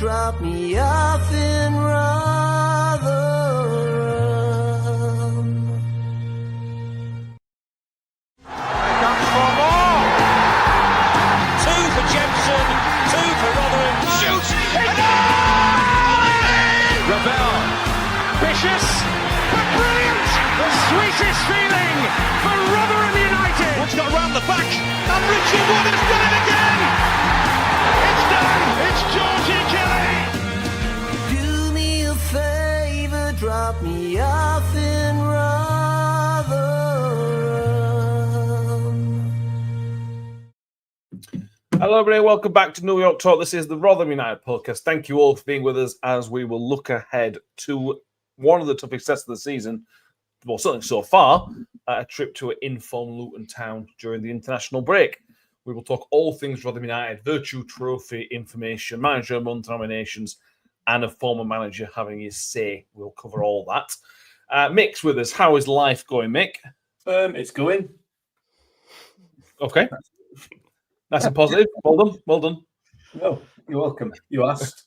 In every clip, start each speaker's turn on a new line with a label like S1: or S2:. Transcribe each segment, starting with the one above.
S1: drop me off in Rotherham.
S2: Comes for more. 2 for Jensen, 2 for Rotherham. Shoots! Ravel. Vicious, but brilliant! The sweetest feeling for Rotherham United. What's got round the back? And Richard Wood has done it again! It's done! It's Georgie Kelly!
S1: Do me a favour, drop me off in Rotherham.
S3: Hello, everybody. Welcome back to New York Talk. This is the Rotherham United podcast. Thank you all for being with us as we will look ahead to one of the toughest tests of the season, well, certainly so far, a trip to an informed Luton town during the international break. We will talk all things Rotherham United, Virtue Trophy information, manager of the month nominations, and a former manager having his say. We'll cover all that. Mick's with us. How is life going, Mick?
S4: It's going.
S3: Okay. Nice and positive. Well done. Well done.
S4: No, you're welcome. You asked.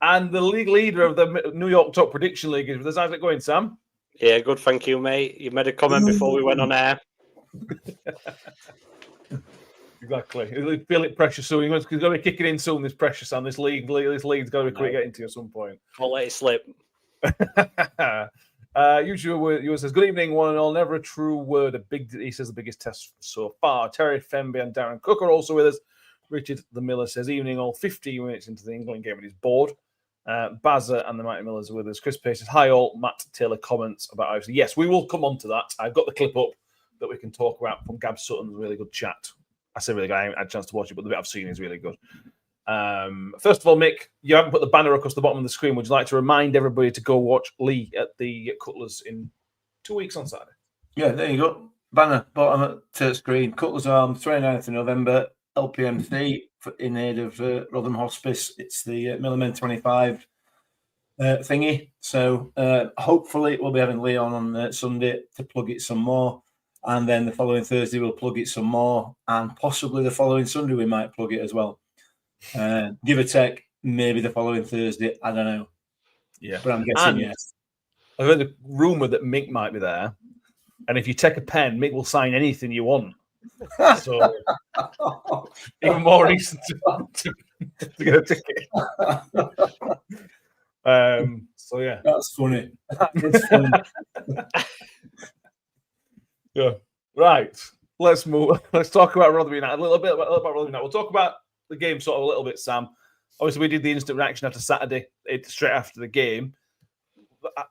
S3: And the league leader of the New York Top Prediction League is with us. How's it going, Sam?
S5: Yeah, good, thank you, mate. You made a comment before we went on air.
S3: Exactly. You feel it pressure soon. He's going to be kicking in soon, this pressure, Sam. This league's got to be quick getting to you at some point.
S5: I'll let it slip.
S3: Usually, you says, good evening, one and all. Never a true word. He says the biggest test so far. Terry Fenby and Darren Cook are also with us. Richard the Miller says, evening all. 15 minutes into the England game and he's bored. Bazza and the Mighty Millers are with us. Chris Pace says, hi all. Matt Taylor comments about RUFC. Yes, we will come on to that. I've got the clip up that we can talk about from Gab Sutton's really good chat. I say really good. I haven't had a chance to watch it, but the bit I've seen is really good. First of all, Mick, you haven't put the banner across the bottom of the screen. Would you like to remind everybody to go watch Lee at the Cutlers in 2 weeks on Saturday?
S4: Yeah, there you go. Banner, bottom of the screen. Cutler's Arms, 29th of November. LPMC in aid of Rotherham Hospice. It's the Milliman 25 thingy. So hopefully we'll be having Leon on Sunday to plug it some more. And then the following Thursday we'll plug it some more. And possibly the following Sunday we might plug it as well. Give or take, maybe the following Thursday. I don't know.
S3: Yeah.
S4: But I'm guessing yes.
S3: I've heard a rumour that Mick might be there. And if you take a pen, Mick will sign anything you want. So even more reason to get a ticket. So yeah,
S4: that's funny. It's funny.
S3: Yeah. Right. Let's move. Let's talk about Rotherham United a little bit about Rotherham United. We'll talk about the game sort of a little bit, Sam. Obviously, we did the instant reaction after Saturday, straight after the game.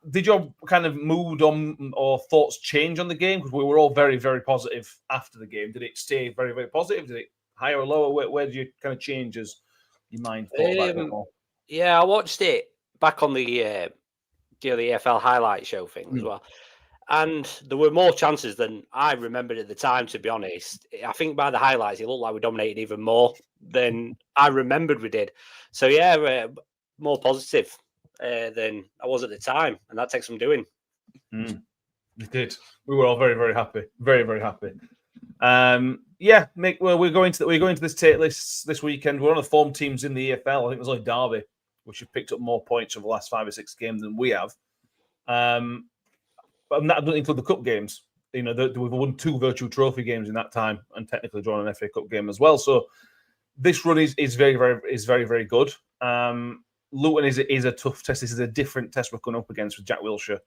S3: Did your kind of mood on or thoughts change on the game? Because we were all very, very positive after the game. Did it stay very, very positive? Did it higher or lower? Where did you kind of change as your mind thought about it more?
S5: Yeah, I watched it back on the EFL highlight show thing as well. And there were more chances than I remembered at the time, to be honest. I think by the highlights, it looked like we dominated even more than I remembered we did. So, yeah, more positive than I was at the time. And that takes some doing.
S3: It did. We were all very, very happy. Very, very happy. Yeah, Mick, well, we're going to this take this weekend. We're on the form teams in the EFL. I think there's only Derby, which have picked up more points over the last 5 or 6 games than we have. But that doesn't include the cup games. You know, we've won 2 Virtue Trophy games in that time, and technically drawn an FA Cup game as well. So this run is very, very good. Luton is a tough test. This is a different test we're going up against with Jack Wilshere,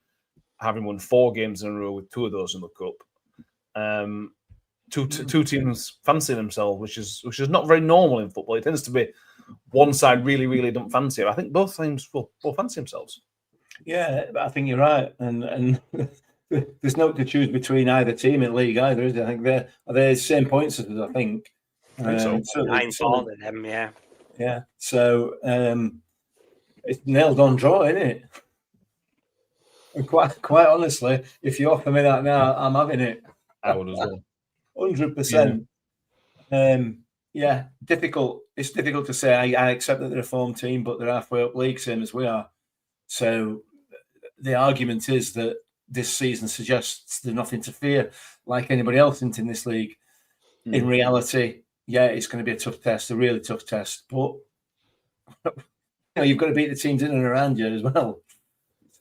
S3: having won 4 games in a row with 2 of those in the cup. Two teams fancying themselves, which is not very normal in football. It tends to be one side really, really don't fancy it. I think both teams will fancy themselves.
S4: Yeah, I think you're right, and there's no to choose between either team in league either, is there? I think they're the same points as us. I think.
S5: So 9 for them, yeah.
S4: Yeah. So it's nailed on draw, isn't it? And quite honestly, if you offer me that now, I'm having it.
S3: I would as well.
S4: 100%. Yeah, difficult. It's difficult to say. I accept that they're a form team, but they're halfway up league, same as we are. So the argument is that this season suggests there's nothing to fear, like anybody else in this league. In reality, yeah, it's going to be a tough test, a really tough test. But you've got to beat the teams in and around you as well.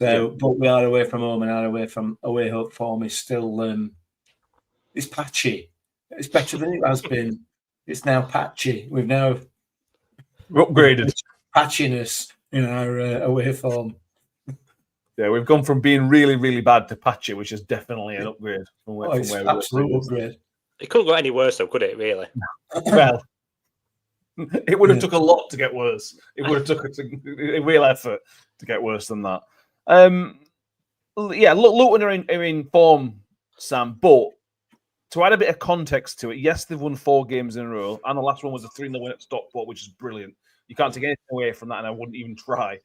S4: So, but we are away from home, and our away home form is still it's patchy. It's better than it has been. It's now patchy. We're
S3: upgraded
S4: patchiness in our away form.
S3: Yeah, we've gone from being really, really bad to patchy, which is definitely an upgrade from where we were.
S4: Absolute upgrade.
S5: It couldn't go any worse, though, could it? Really?
S3: Well, it would have took a lot to get worse. It would have took a real effort to get worse than that. Luton are in form, Sam, but to add a bit of context to it, yes, they've won 4 games in a row, and the last one was a 3-0 win at Stockport, which is brilliant. You can't take anything away from that, and I wouldn't even try.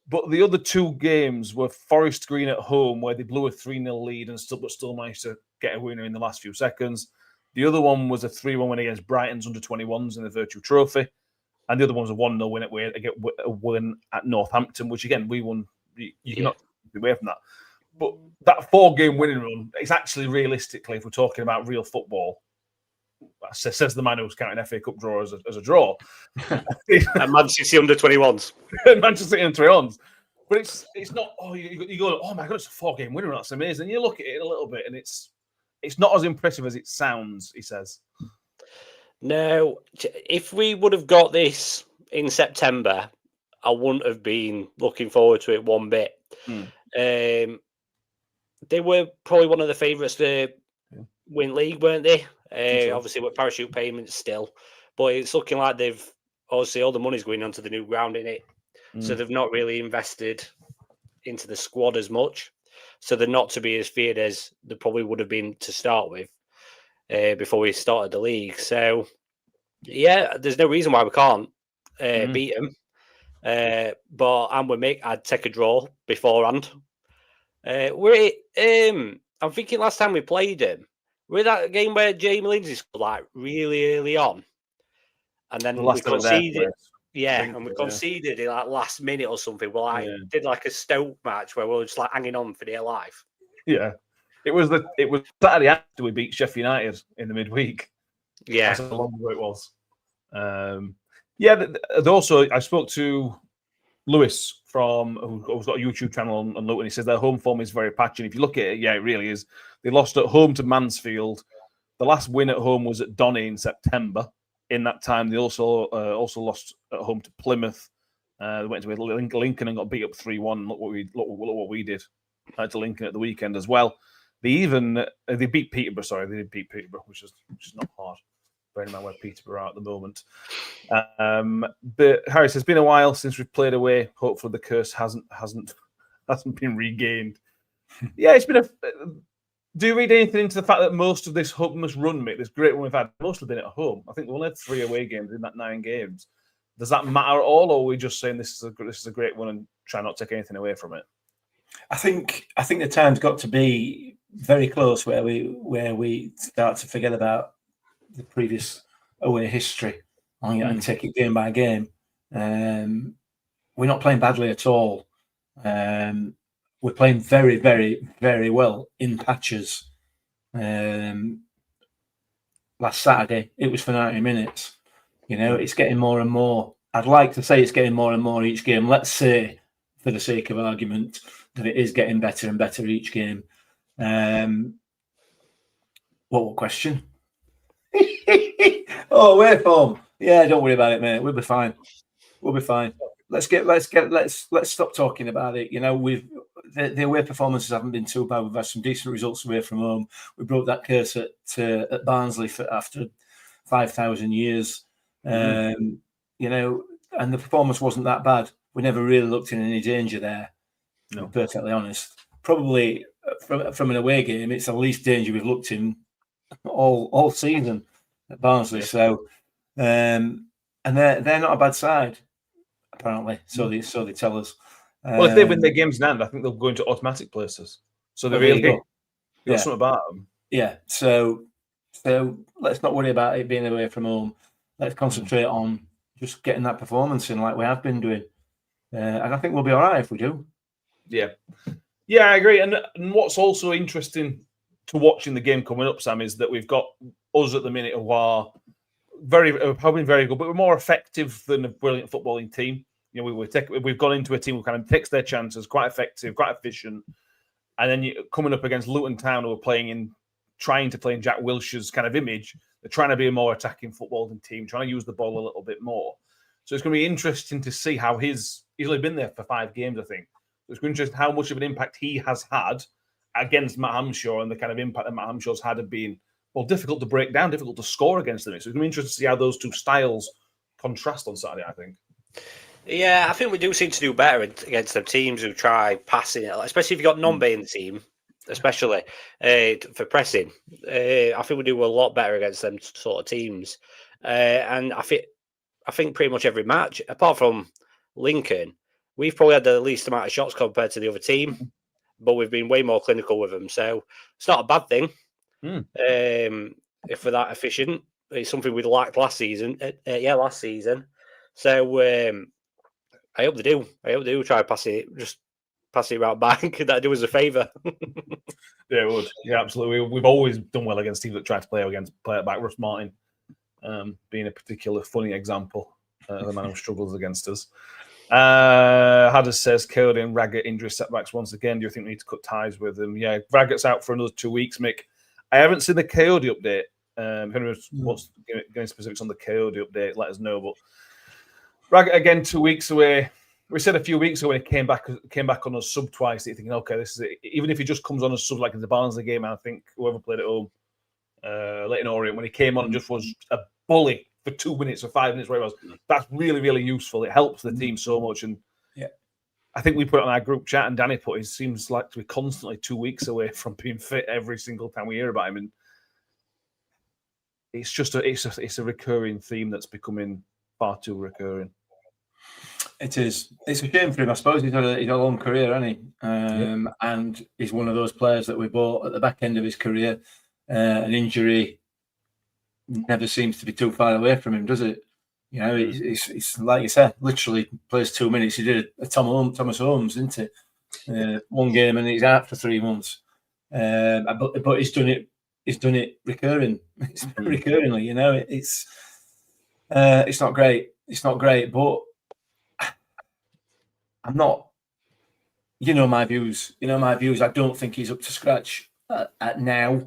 S3: But the other 2 games were Forest Green at home, where they blew a 3-0 lead and still managed to get a winner in the last few seconds. The other one was a 3-1 win against Brighton's under-21s in the Virtue Trophy. And the other one was a 1-0 win at Northampton, which, again, we won. You cannot be away from that. But that 4-game winning run is actually realistically, if we're talking about real football, says the man who's counting FA Cup draw as a draw.
S5: And Manchester City under-21s.
S3: Manchester City under-21s. But it's not, you go, oh my God, it's a 4-game winner. That's amazing. You look at it a little bit and it's not as impressive as it sounds, he says.
S5: No, if we would have got this in September, I wouldn't have been looking forward to it one bit. They were probably one of the favourites to win league, weren't they? Obviously, with parachute payments still. But it's looking like they've, obviously, all the money's going onto the new ground in it. So they've not really invested into the squad as much. So they're not to be as feared as they probably would have been to start with before we started the league. So, yeah, there's no reason why we can't beat them. But I'd take a draw beforehand. I'm thinking last time we played him, we're that game where Jamie Lindsay scored like really early on, and then we conceded. And we conceded in like last minute or something. We did like a Stoke match where we were just like hanging on for dear life.
S3: Yeah, it was Saturday after we beat Sheffield United in the midweek.
S5: Yeah,
S3: that's how long ago it was. Also, I spoke to Lewis who's got a YouTube channel on Luton. He says their home form is very patchy. And if you look at it, it really is. They lost at home to Mansfield. The last win at home was at Donny in September. In that time, they also lost at home to Plymouth. They went to Lincoln and got beat up 3-1. Look what we did to Lincoln at the weekend as well. They beat Peterborough. Sorry, they did beat Peterborough, which is not hard. Bearing in mind where Peterborough are at the moment. But Harris, it's been a while since we've played away. Hopefully, the curse hasn't been regained. Yeah, it's been Do you read anything into the fact that most of this homeless run, mate, this great one we've had, mostly been at home? I think we only had 3 away games in that 9 games. Does that matter at all, or are we just saying this is a great one and try not to take anything away from it?
S4: I think the time's got to be very close where we start to forget about the previous away history and take it game by game. We're not playing badly at all. We're playing very, very, very well in patches. Last Saturday, it was for 90 minutes. It's getting more and more. I'd like to say it's getting more and more each game. Let's say, for the sake of argument, that it is getting better and better each game. What question? Oh, away form. Yeah, don't worry about it, mate. We'll be fine. Let's stop talking about it. The away performances haven't been too bad. We've had some decent results away from home. We broke that curse at Barnsley after 5,000 years. And the performance wasn't that bad. We never really looked in any danger there. No. To be perfectly honest. Probably from an away game, it's the least danger we've looked in all season at Barnsley. Yeah. So, and they're not a bad side, apparently. So they tell us.
S3: Well, if they win their games in hand, I think they'll go into automatic places. So they're really got something about them.
S4: Yeah. So let's not worry about it being away from home. Let's concentrate on just getting that performance in like we have been doing. And I think we'll be all right if we do.
S3: Yeah. Yeah, I agree. And what's also interesting to watch in the game coming up, Sam, is that we've got us at the minute who are have been very good, but we're more effective than a brilliant footballing team. You know, we've gone into a team who kind of takes their chances, quite effective, quite efficient, and then you're coming up against Luton Town, who are trying to play in Jack Wilshere's kind of image. They're trying to be a more attacking footballing team, trying to use the ball a little bit more. So it's going to be interesting to see how he's only been there for 5 games, I think. So it's going to be interesting how much of an impact he has had against Matt Hamshaw, and the kind of impact that Matt Hamshaw's had of being, well, difficult to break down, difficult to score against them. So it's going to be interesting to see how those two styles contrast on Saturday, I think.
S5: Yeah, I think we do seem to do better against them teams who try passing it, especially if you've got Nombe in the team, especially for pressing. I think we do a lot better against them sort of teams. And I think pretty much every match, apart from Lincoln, we've probably had the least amount of shots compared to the other team, but we've been way more clinical with them. So it's not a bad thing if we're that efficient. It's something we lacked last season. Last season. So I hope they do. I hope they do try to pass it right back. That'd do us a favour.
S3: Yeah, it would. Yeah, absolutely. We've always done well against teams that try to play it back. Russ Martin being a particular funny example of a man who struggles against us. Hadders says, Cody and Raggett injury setbacks once again. Do you think we need to cut ties with them? Yeah, Raggett's out for another 2 weeks, Mick. I haven't seen the Coyote update. If anyone wants getting specifics on the Coyote update, let us know. But Raggett again 2 weeks away. We said a few weeks ago when he came back on a sub twice, you're thinking, okay, this is it. Even if he just comes on a sub like in the Barnsley game, and I think whoever played at home, Leighton Orient, when he came on and just was a bully for 2 minutes or 5 minutes, where he was, that's really, really useful. It helps the team so much. And I think we put it on our group chat, and Danny put, he seems like to be constantly 2 weeks away from being fit every single time we hear about him. And it's just it's a recurring theme that's becoming far too recurring.
S4: It is. It's a shame for him. I suppose he's had a long career, hasn't he? And he's one of those players that we bought at the back end of his career. An injury never seems to be too far away from him, does it? You know, it's like you said, literally plays 2 minutes. He did a Thomas Holmes, didn't he? 1 game and he's out for 3 months. But he's done it. He's done it recurringly. You know, it's not great. It's not great, but I'm not. You know my views. I don't think he's up to scratch at now,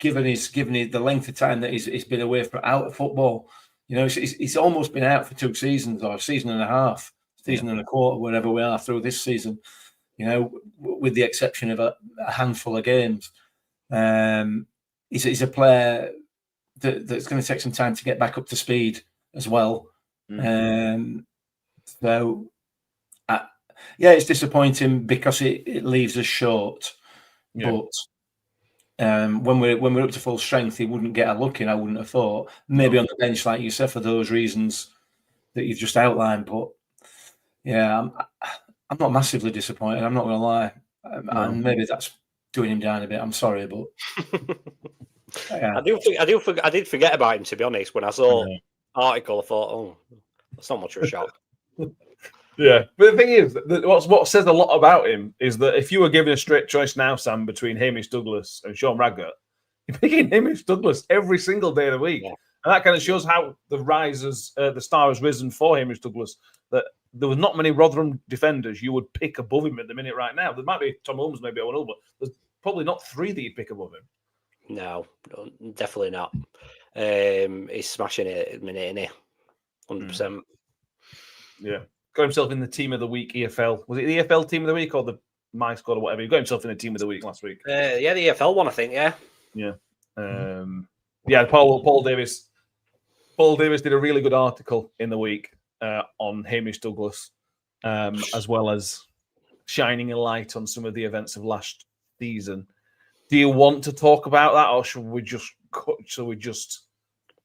S4: given the length of time that he's been away out of football. You know, he's almost been out for 2 seasons or a season and a half, season and a quarter, wherever we are through this season. You know, with the exception of a handful of games. He's a player that's going to take some time to get back up to speed as well. So, it's disappointing because it leaves us short. But when we're up to full strength, he wouldn't get a look in. I wouldn't have thought. Maybe on the bench, like you said, for those reasons that you've just outlined. But I'm not massively disappointed. I'm not going to lie, and maybe that's doing him down a bit. I'm sorry, but
S5: I did forget about him, to be honest. When I saw the article, I thought, oh, that's not much of a shock.
S3: Yeah, but the thing is, what says a lot about him is that if you were given a straight choice now, Sam, between Hamish Douglas and Sean Raggett, you're picking Hamish Douglas every single day of the week. Yeah. And that kind of shows how the star has risen for Hamish Douglas, that there was not many Rotherham defenders you would pick above him at the minute right now. There might be Tom Holmes, maybe, I don't know, but there's probably not 3 that you'd pick above him.
S5: No, definitely not. He's smashing it at the minute, isn't he? 100%.
S3: Yeah. Got himself in the team of the week, EFL. Was it the EFL team of the week or the My Squad or whatever? He got himself in the team of the week last week.
S5: The EFL one, I think, yeah.
S3: Yeah. Paul Davis. Paul Davis did a really good article in the week on Hamish Douglas, as well as shining a light on some of the events of last season. Do you want to talk about that, or should we just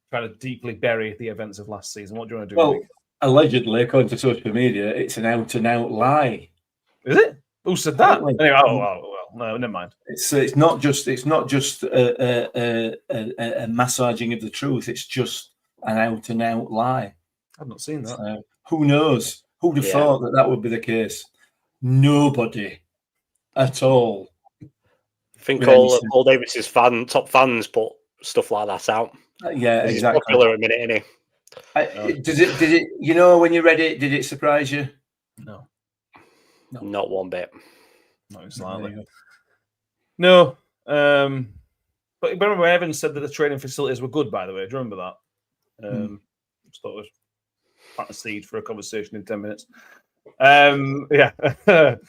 S3: try to deeply bury the events of last season? What do you want to do?
S4: Well, allegedly, according to social media, it's an out-and-out lie.
S3: Is it? Who said that? Anyway, no, never mind.
S4: It's not just a massaging of the truth. It's just an out-and-out lie.
S3: I've not seen that.
S4: Who knows? Who'd have thought that would be the case? Nobody at all.
S5: I think all Paul Davis's top fans put stuff like that out.
S4: Yeah,
S5: He's
S4: exactly.
S5: popular a minute, isn't he?
S4: Did it? You know, when you read it, did it surprise you?
S3: No.
S5: Not one bit.
S3: Not slightly. No. But remember when Evans said that the training facilities were good, by the way? Do you remember that? Just thought it was plant a seed for a conversation in 10 minutes. Yeah. But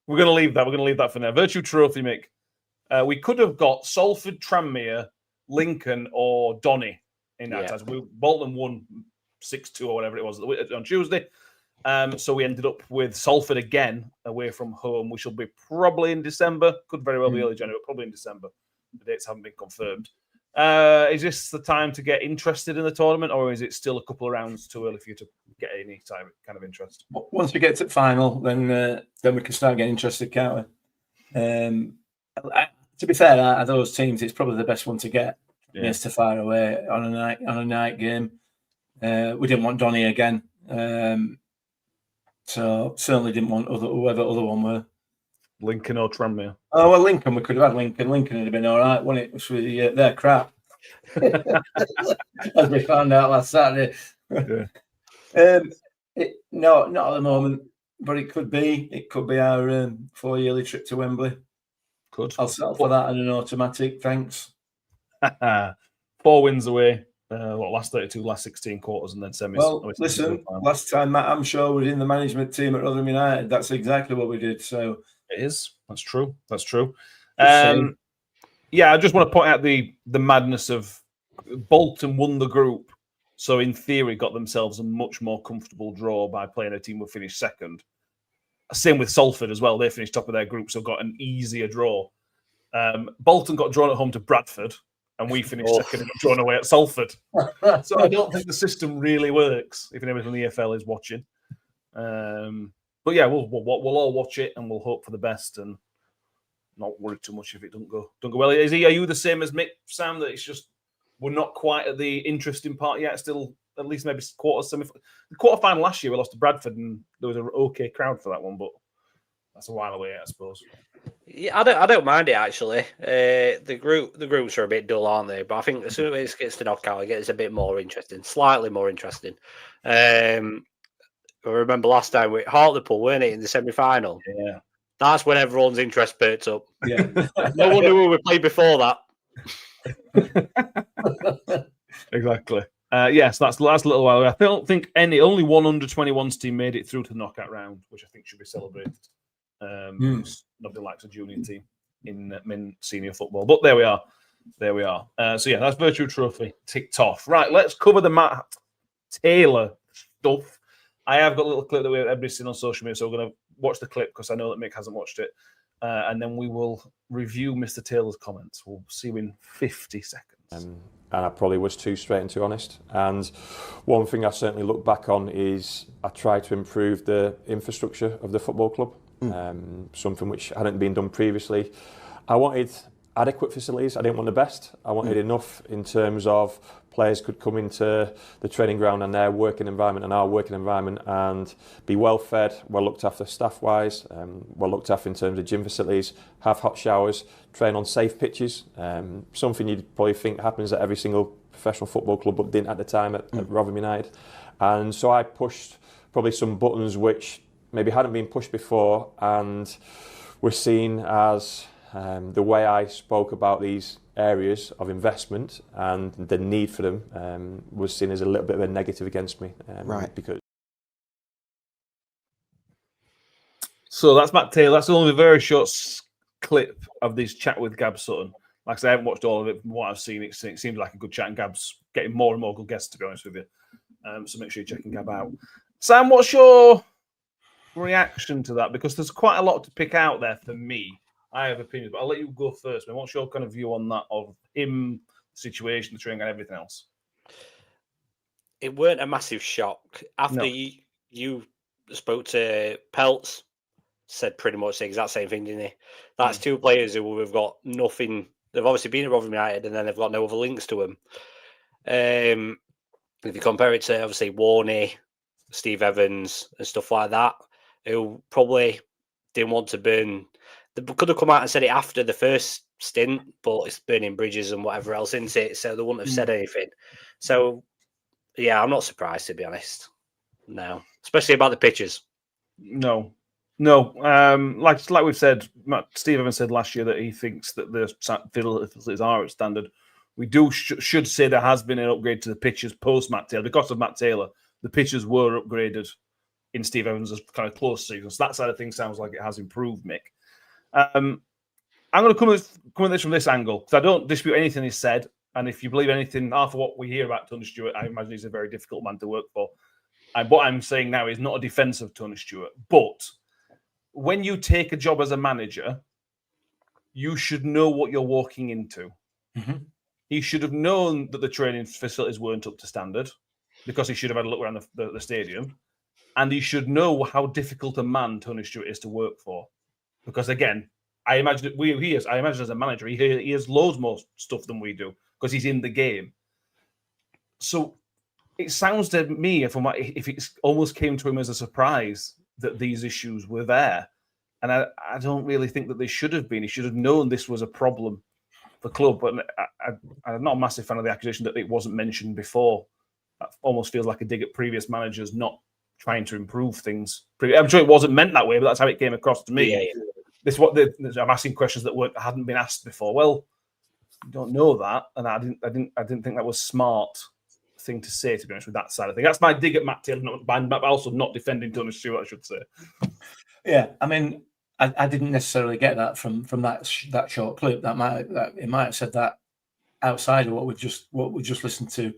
S3: we're going to leave that. We're going to leave that for now. Virtue Trophy, Mick. We could have got Salford, Tranmere, Lincoln, or Donny in that time. Bolton won 6-2 or whatever it was on Tuesday. So we ended up with Salford again away from home. We shall be probably in December. Could very well be early January, but probably in December. The dates haven't been confirmed. Is this the time to get interested in the tournament, or is it still a couple of rounds too early for you to get any kind of interest?
S4: Once we get to the final, then we can start getting interested, can't we? To be fair, out of those teams, it's probably the best one to get against to far away on a night game. We didn't want Donny again, so certainly didn't want whoever the other one were.
S3: Lincoln or Tranmere?
S4: Oh well, Lincoln. We could have had Lincoln. Lincoln would have been all right, wouldn't it? They're crap, as we found out last Saturday.
S3: Yeah.
S4: No, not at the moment, but it could be. It could be our 4-yearly trip to Wembley.
S3: Could.
S4: I'll settle for that and an automatic. Thanks.
S3: 4 wins away. Last 32, last 16 quarters, and then semis.
S4: Well, listen, last time Matt Amshaw was in the management team at Rotherham United, that's exactly what we did. So
S3: it is. That's true. That's true. Yeah, I just want to point out the madness of Bolton won the group, so in theory got themselves a much more comfortable draw by playing a team who finished second. Same with Salford as well. They finished top of their group, so got an easier draw. Bolton got drawn at home to Bradford, and we finished second and got drawn away at Salford. So I don't think the system really works, if anybody from the EFL is watching. But yeah, we'll all watch it, and we'll hope for the best and not worry too much if it don't go well. Are you the same as Mick, Sam, that it's just we're not quite at the interesting part yet? Still, at least maybe the quarterfinal last year we lost to Bradford, and there was an okay crowd for that one, but that's a while away, I suppose.
S5: Yeah, I don't mind it actually. The groups are a bit dull, aren't they? But I think as soon as it gets to knockout, it gets a bit more interesting, slightly more interesting. I remember last time with Hartlepool, weren't it, in the semi-final?
S3: Yeah,
S5: that's when everyone's interest perked up.
S4: Yeah,
S5: no one knew who we played before
S3: that. Exactly. Yes, that's a little while away. I don't think only one under-21s team made it through to the knockout round, which I think should be celebrated. Nobody likes a junior team in senior football, but there we are. So yeah, that's Virtue Trophy ticked off. Right, let's cover the Matt Taylor stuff. I have got a little clip that everybody's seen on social media, so we're going to watch the clip because I know that Mick hasn't watched it, and then we will review Mr. Taylor's comments. We'll see you in 50 seconds.
S6: And I probably was too straight and too honest. And one thing I certainly look back on is I tried to improve the infrastructure of the football club, something which hadn't been done previously. I wanted adequate facilities. I didn't want the best. I wanted enough in terms of players could come into the training ground and their working environment and our working environment and be well fed, well looked after staff-wise, well looked after in terms of gym facilities, have hot showers, train on safe pitches. Something you'd probably think happens at every single professional football club, but didn't at the time at Rotherham United. And so I pushed probably some buttons which maybe hadn't been pushed before and were seen as the way I spoke about these areas of investment and the need for them was seen as a little bit of a negative against me.
S7: Right.
S6: Because
S3: so that's Matt Taylor. That's only a very short clip of this chat with Gab Sutton. Like I said, I haven't watched all of it. From what I've seen, it seems like a good chat, and Gab's getting more and more good guests, to be honest with you. So make sure you're checking Gab out. Sam, what's your reaction to that? Because there's quite a lot to pick out there for me. I have opinions, but I'll let you go first. What's your kind of view on that, of him, the situation, the training, and everything else?
S5: It weren't a massive shock. After you spoke to Peltz, said pretty much the exact same thing, didn't he? That's two players who have got nothing. They've obviously been at Rotherham United, and then they've got no other links to them. If you compare it to, obviously, Warney, Steve Evans, and stuff like that, who probably didn't want to burn. They could have come out and said it after the first stint, but it's burning bridges and whatever else, isn't it? So they wouldn't have said anything. So, yeah, I'm not surprised, to be honest. No, especially about the pitches.
S3: No. Like we've said, Steve Evans said last year that he thinks that the facilities are at standard. We should say there has been an upgrade to the pitches post Matt Taylor. Because of Matt Taylor, the pitches were upgraded in Steve Evans' kind of close season. So that side of things sounds like it has improved, Mick. I'm going to come at this from this angle, because I don't dispute anything he said. And if you believe anything, half of what we hear about Tony Stewart, I imagine he's a very difficult man to work for. And what I'm saying now is not a defense of Tony Stewart. But when you take a job as a manager, you should know what you're walking into.
S4: Mm-hmm.
S3: He should have known that the training facilities weren't up to standard, because he should have had a look around the stadium. And he should know how difficult a man Tony Stewart is to work for. Because again, I imagine as a manager, he has loads more stuff than we do because he's in the game. So it sounds to me, if it almost came to him as a surprise that these issues were there. And I don't really think that they should have been. He should have known this was a problem for the club. But I'm not a massive fan of the accusation that it wasn't mentioned before. That almost feels like a dig at previous managers not trying to improve things. I'm sure it wasn't meant that way, but that's how it came across to me.
S5: Yeah.
S3: I'm asking questions that hadn't been asked before. Well, you don't know that, and I didn't think that was smart thing to say, to be honest, with that side of things. That's my dig at Matt Taylor, but also not defending Tony Stewart, I should say.
S4: Yeah, I mean, I didn't necessarily get that from that short clip. That it might have said that outside of what we just listened to,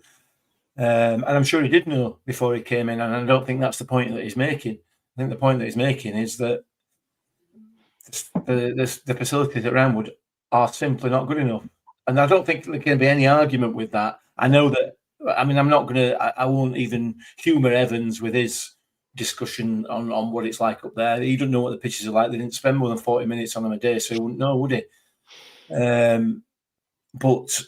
S4: and I'm sure he did know before he came in. And I don't think that's the point that he's making. I think the point that he's making is that the facilities at Ramwood are simply not good enough, and I don't think there can be any argument with that. I know that. I mean, I won't even humour Evans with his discussion on what it's like up there. He doesn't know what the pitches are like. They didn't spend more than 40 minutes on them a day, so he wouldn't know, would he? But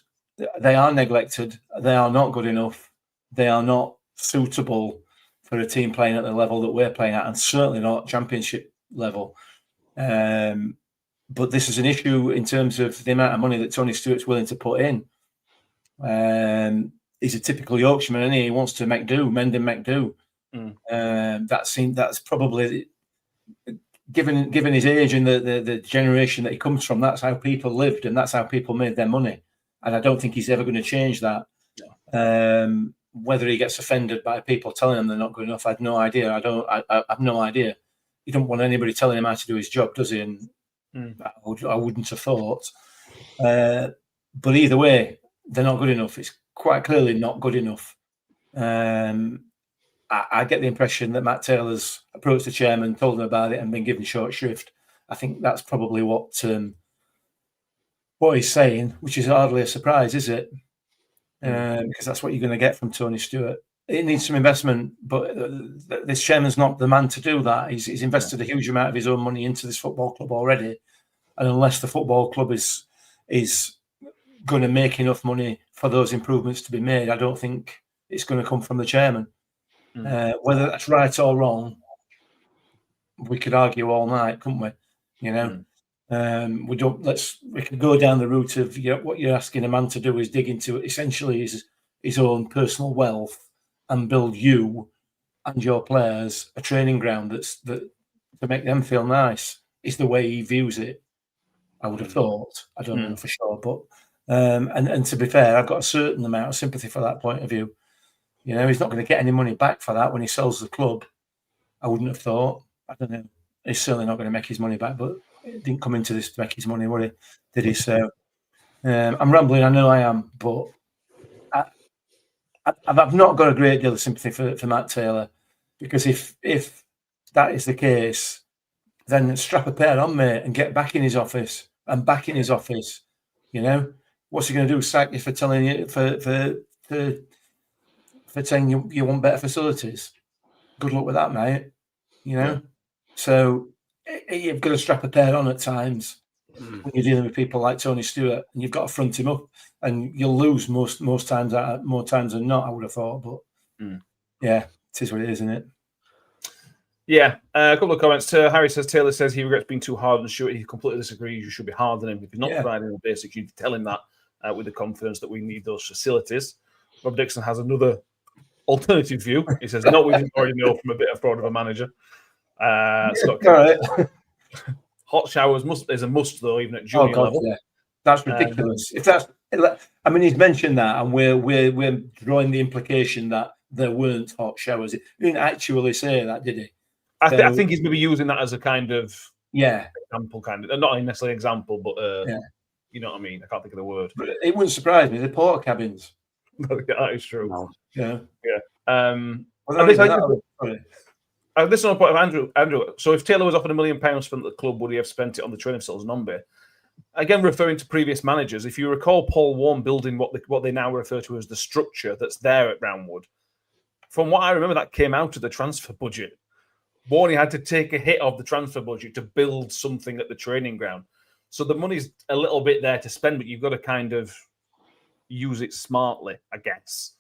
S4: they are neglected. They are not good enough. They are not suitable for a team playing at the level that we're playing at, and certainly not championship level. But this is an issue in terms of the amount of money that Tony Stewart's willing to put in. He's a typical Yorkshireman, and he wants to mend and make do. That's probably, given his age and the generation that he comes from, that's how people lived and that's how people made their money. And I don't think he's ever going to change that. No. Whether he gets offended by people telling him they're not good enough, I have no idea. I have no idea. He don't want anybody telling him how to do his job, does he? And I wouldn't have thought. But either way, they're not good enough. It's quite clearly not good enough. I get the impression that Matt Taylor's approached the chairman, told him about it, and been given short shrift. I think that's probably what he's saying, which is hardly a surprise, is it? Because that's what you're going to get from Tony Stewart. It needs some investment, but this chairman's not the man to do that. He's invested a huge amount of his own money into this football club already, and unless the football club is going to make enough money for those improvements to be made, I don't think it's going to come from the chairman. Whether that's right or wrong, we could argue all night, couldn't we? You know, we could go down the route of what you're asking a man to do is dig into essentially his own personal wealth and build you and your players a training ground that to make them feel nice is the way he views it. I would have thought. I don't know for sure, but and to be fair, I've got a certain amount of sympathy for that point of view. You know, he's not going to get any money back for that when he sells the club. I wouldn't have thought. I don't know. He's certainly not going to make his money back, but he didn't come into this to make his money, would he? Did he? So I'm rambling. I know I am, but I've not got a great deal of sympathy for Matt Taylor, because if that is the case, then strap a pair on, mate, and get back in his office and back in his office. You know, what's he going to do? Sack you for telling you for saying you want better facilities? Good luck with that, mate. You know, so you've got to strap a pair on at times when you're dealing with people like Tony Stewart, and you've got to front him up, and you'll lose more times than not, I would have thought. But yeah, it is what it is, isn't it?
S3: Yeah, a couple of comments. Harry says, Taylor says he regrets being too hard on Stewart. He completely disagrees. You should be hard on him. If he's not providing the basics, you tell him that with the confidence that we need those facilities. Rob Dixon has another alternative view. He says, no, we didn't already know from a bit of fraud of a manager. Scott
S4: right.
S3: Hot showers is a must, though, even at junior level.
S4: Yeah. That's ridiculous. If that's, I mean, he's mentioned that, and we're drawing the implication that there weren't hot showers. He didn't actually say that, did he?
S3: I think he's maybe using that as a kind of
S4: example,
S3: not necessarily example, but you know what I mean. I can't think of the word.
S4: But it wouldn't surprise me. The porta cabins.
S3: That is true.
S5: No.
S3: Yeah.
S4: This
S3: on a point of Andrew. So if Taylor was offered £1 million spent at the club, would he have spent it on the training facilities? Nombe. Again, referring to previous managers, if you recall Paul Warne building what they now refer to as the structure that's there at Roundwood, from what I remember, that came out of the transfer budget. Warne had to take a hit of the transfer budget to build something at the training ground. So the money's a little bit there to spend, but you've got to kind of use it smartly, I guess.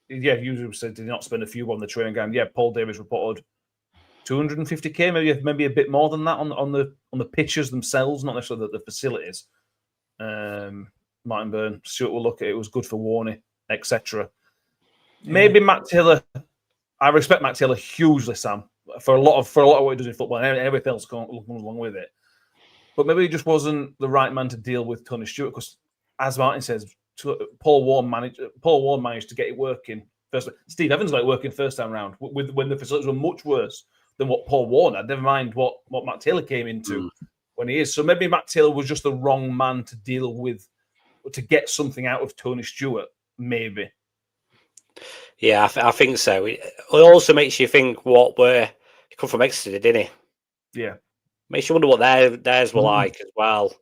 S3: Usually said did not spend a few on the training ground. Yeah, Paul Davis reported 250k, maybe a bit more than that on the pitches themselves, not necessarily the facilities. Martin Byrne, Stuart will look at it. It was good for Warney, etc. Maybe Matt Taylor. I respect Matt Taylor hugely, Sam, for a lot of what he does in football, and everything else comes along with it. But maybe he just wasn't the right man to deal with Tony Stewart, because, as Martin says, Paul Warne managed to get it working first. Steve Evans got it working first time round when the facilities were much worse than what Paul Warne had. Never mind what Matt Taylor came into when he is. So maybe Matt Taylor was just the wrong man to deal with, to get something out of Tony Stewart. Maybe.
S5: Yeah, I think so. It also makes you think he come from Exeter, didn't he?
S3: Yeah.
S5: Makes you wonder what theirs were like as well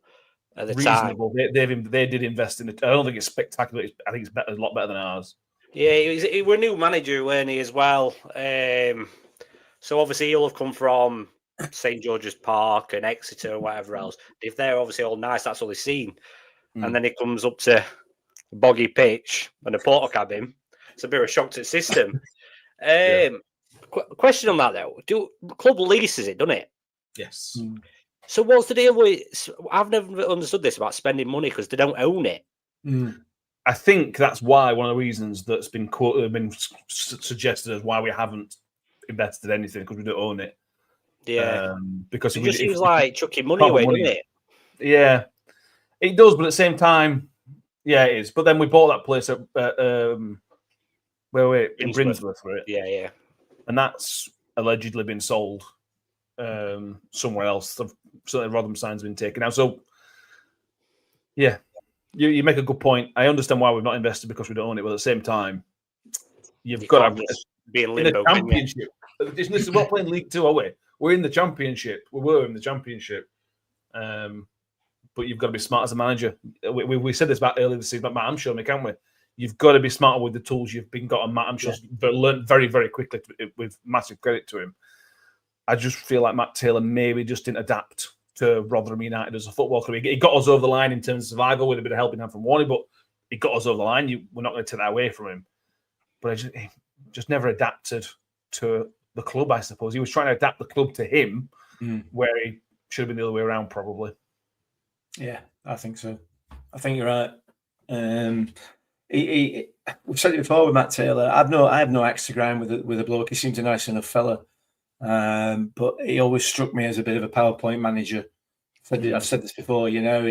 S5: at the
S3: Reasonable.
S5: time.
S3: They did invest in it. I don't think it's spectacular. I think it's a lot better than ours.
S5: Yeah, he was a new manager, weren't he, as well? So obviously he'll have come from St George's Park and Exeter and whatever else. If they're obviously all nice, that's all he's seen. And then he comes up to a boggy pitch and a porta cabin. It's a bit of a shock to the system. Question on that, though. Do club leases it, doesn't it?
S3: Yes.
S5: So what's the deal with... I've never understood this about spending money because they don't own it.
S3: I think that's why one of the reasons that's been suggested as why we haven't invested anything, because we don't own it.
S5: Yeah.
S3: Because
S5: it just seems like chucking money away, doesn't it?
S3: Yeah. It does, but at the same time, yeah, it is. But then we bought that place at... in Brinsworth for it.
S5: Yeah.
S3: And that's allegedly been sold somewhere else. Certainly Rotherham sign's been taken out. So, yeah, you make a good point. I understand why we've not invested, because we don't own it, but at the same time, you've got to
S5: be in limbo.
S3: The Championship. We're not playing League 2, are we? We're in the Championship. We were in the Championship. But you've got to be smart as a manager. We said this about earlier this season about Matt Amshaw, can't we? You've got to be smarter with the tools you've been got on Matt Amshaw's, but learned very, very quickly with massive credit to him. I just feel like Matt Taylor maybe just didn't adapt to Rotherham United as a football club. He got us over the line in terms of survival with a bit of helping hand from Warney, but he got us over the line. We're not going to take that away from him. But he just never adapted to the club, I suppose. He was trying to adapt the club to him, where he should have been the other way around, probably.
S4: Yeah, I think so. I think you're right. We've said it before with Matt Taylor. I have no axe to grind with a bloke. He seems a nice enough fella, but he always struck me as a bit of a PowerPoint manager. I've said this before. You know,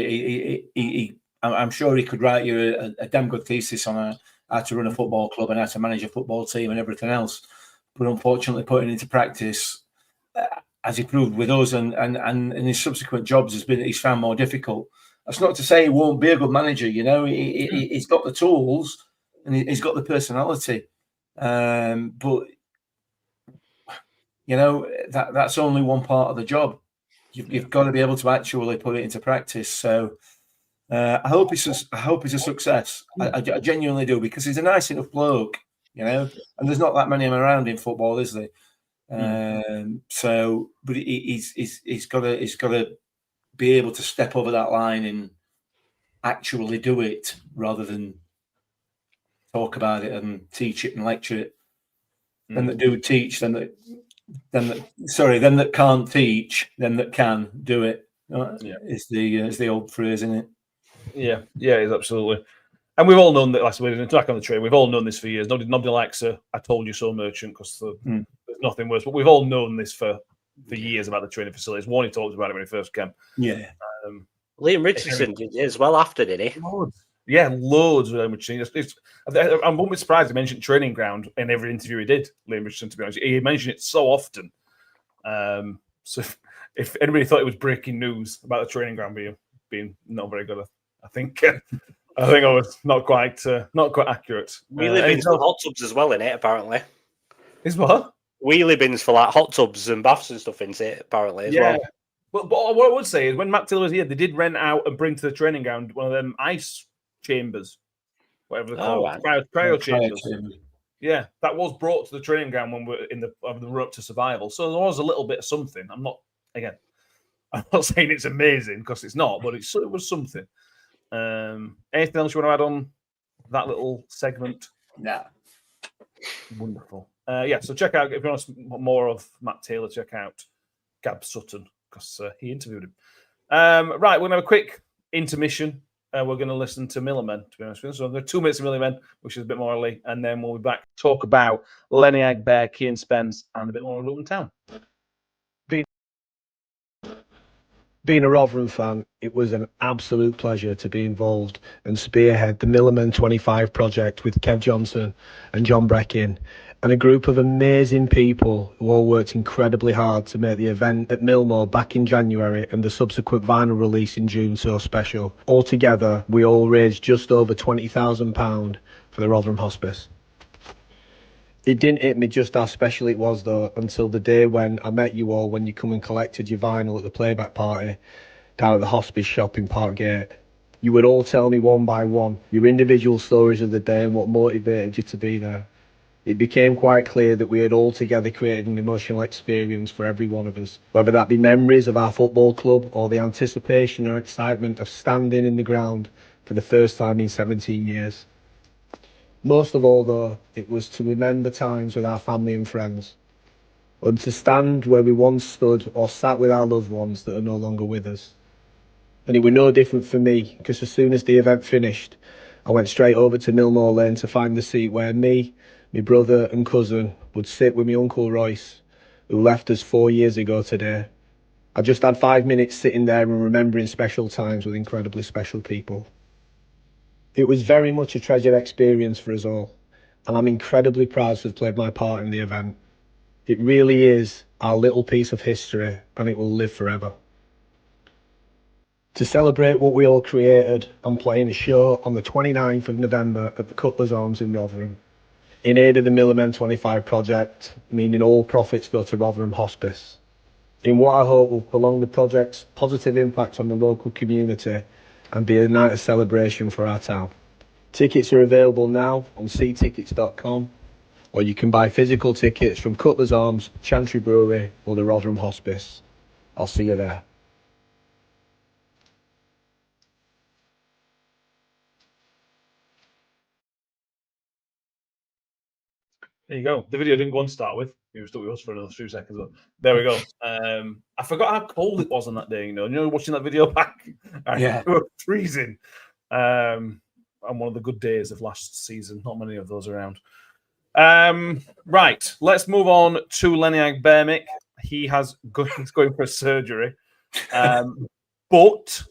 S4: I'm sure he could write you a damn good thesis on how to run a football club and how to manage a football team and everything else. But unfortunately, putting it into practice, as he proved with us and in his subsequent jobs, he's found more difficult. That's not to say he won't be a good manager. You know, he's got the tools and he's got the personality. But you know, that's only one part of the job. You've got to be able to actually put it into practice. So I hope he's a success. I genuinely do, because he's a nice enough bloke. You know, and there's not that many of them around in football, is there? So, but he's got to be able to step over that line and actually do it, rather than talk about it and teach it and lecture it. them that do teach, them that can't teach, them that can do it. Is the old phrase, isn't it?
S3: Yeah, it is absolutely. And we've all known that. Last week, back on the train, we've all known this for years. Nobody likes a "I told you so" merchant, because there's nothing worse. But we've all known this for years about the training facilities. Warney talked about it when he first came.
S4: Yeah.
S5: Liam Richardson did as well after, didn't he?
S3: Loads with Richardson. I'm almost surprised he mentioned training ground in every interview he did. Liam Richardson, to be honest, he mentioned it so often. So if anybody thought it was breaking news about the training ground being not very good, I think I was not quite accurate.
S5: Wheelie bins for hot tubs as well, in it, apparently.
S3: Is what?
S5: Wheelie bins for like hot tubs and baths and stuff in it, apparently, as well.
S3: But what I would say is when Matt Taylor was here, they did rent out and bring to the training ground one of them ice chambers, whatever they're called, cryo chambers. Yeah, that was brought to the training ground when we're in the run up to survival. So there was a little bit of something. I'm not saying it's amazing, because it's not, but it was something. Anything else you want to add on that little segment?
S4: Nah.
S3: Wonderful. So check out, if you want more of Matt Taylor, check out Gab Sutton, because he interviewed him. Right, we're going to have a quick intermission. We're going to listen to Millermen, to be honest with you. So I'm going to 2 minutes of Millermen, which is a bit more early, and then we'll be back to talk about Leniag, Bear, Keane Spence, and a bit more of Luton Town.
S7: Being a Rotherham fan, it was an absolute pleasure to be involved and spearhead the Millermen 25 project with Kev Johnson and John Breckin, and a group of amazing people who all worked incredibly hard to make the event at Millmore back in January and the subsequent vinyl release in June so special. Altogether, we all raised just over £20,000 for the Rotherham Hospice. It didn't hit me just how special it was, though, until the day when I met you all, when you come and collected your vinyl at the playback party down at the hospice shop in Parkgate. You would all tell me one by one your individual stories of the day and what motivated you to be there. It became quite clear that we had all together created an emotional experience for every one of us, whether that be memories of our football club or the anticipation or excitement of standing in the ground for the first time in 17 years. Most of all, though, it was to remember times with our family and friends, and to stand where we once stood or sat with our loved ones that are no longer with us. And it was no different for me, because as soon as the event finished, I went straight over to Millmore Lane to find the seat where me, my brother and cousin would sit with my Uncle Royce, who left us 4 years ago today. I just had 5 minutes sitting there and remembering special times with incredibly special people. It was very much a treasured experience for us all, and I'm incredibly proud to have played my part in the event. It really is our little piece of history, and it will live forever. To celebrate what we all created, I'm playing a show on the 29th of November at the Cutler's Arms in Rotherham, in aid of the Millermen 25 project, meaning all profits go to Rotherham Hospice, in what I hope will prolong the project's positive impact on the local community and be a night of celebration for our town. Tickets are available now on ctickets.com, or you can buy physical tickets from Cutler's Arms, Chantry Brewery or the Rotherham Hospice. I'll see you there.
S3: There you go. The video didn't go on to start with. It was stuck with us for another 2 seconds. But there we go. I forgot how cold it was on that day. Watching that video back.
S4: Yeah.
S3: We were freezing. On one of the good days of last season. Not many of those around. Right. Let's move on to Leniag Bearmick. He's going for a surgery. But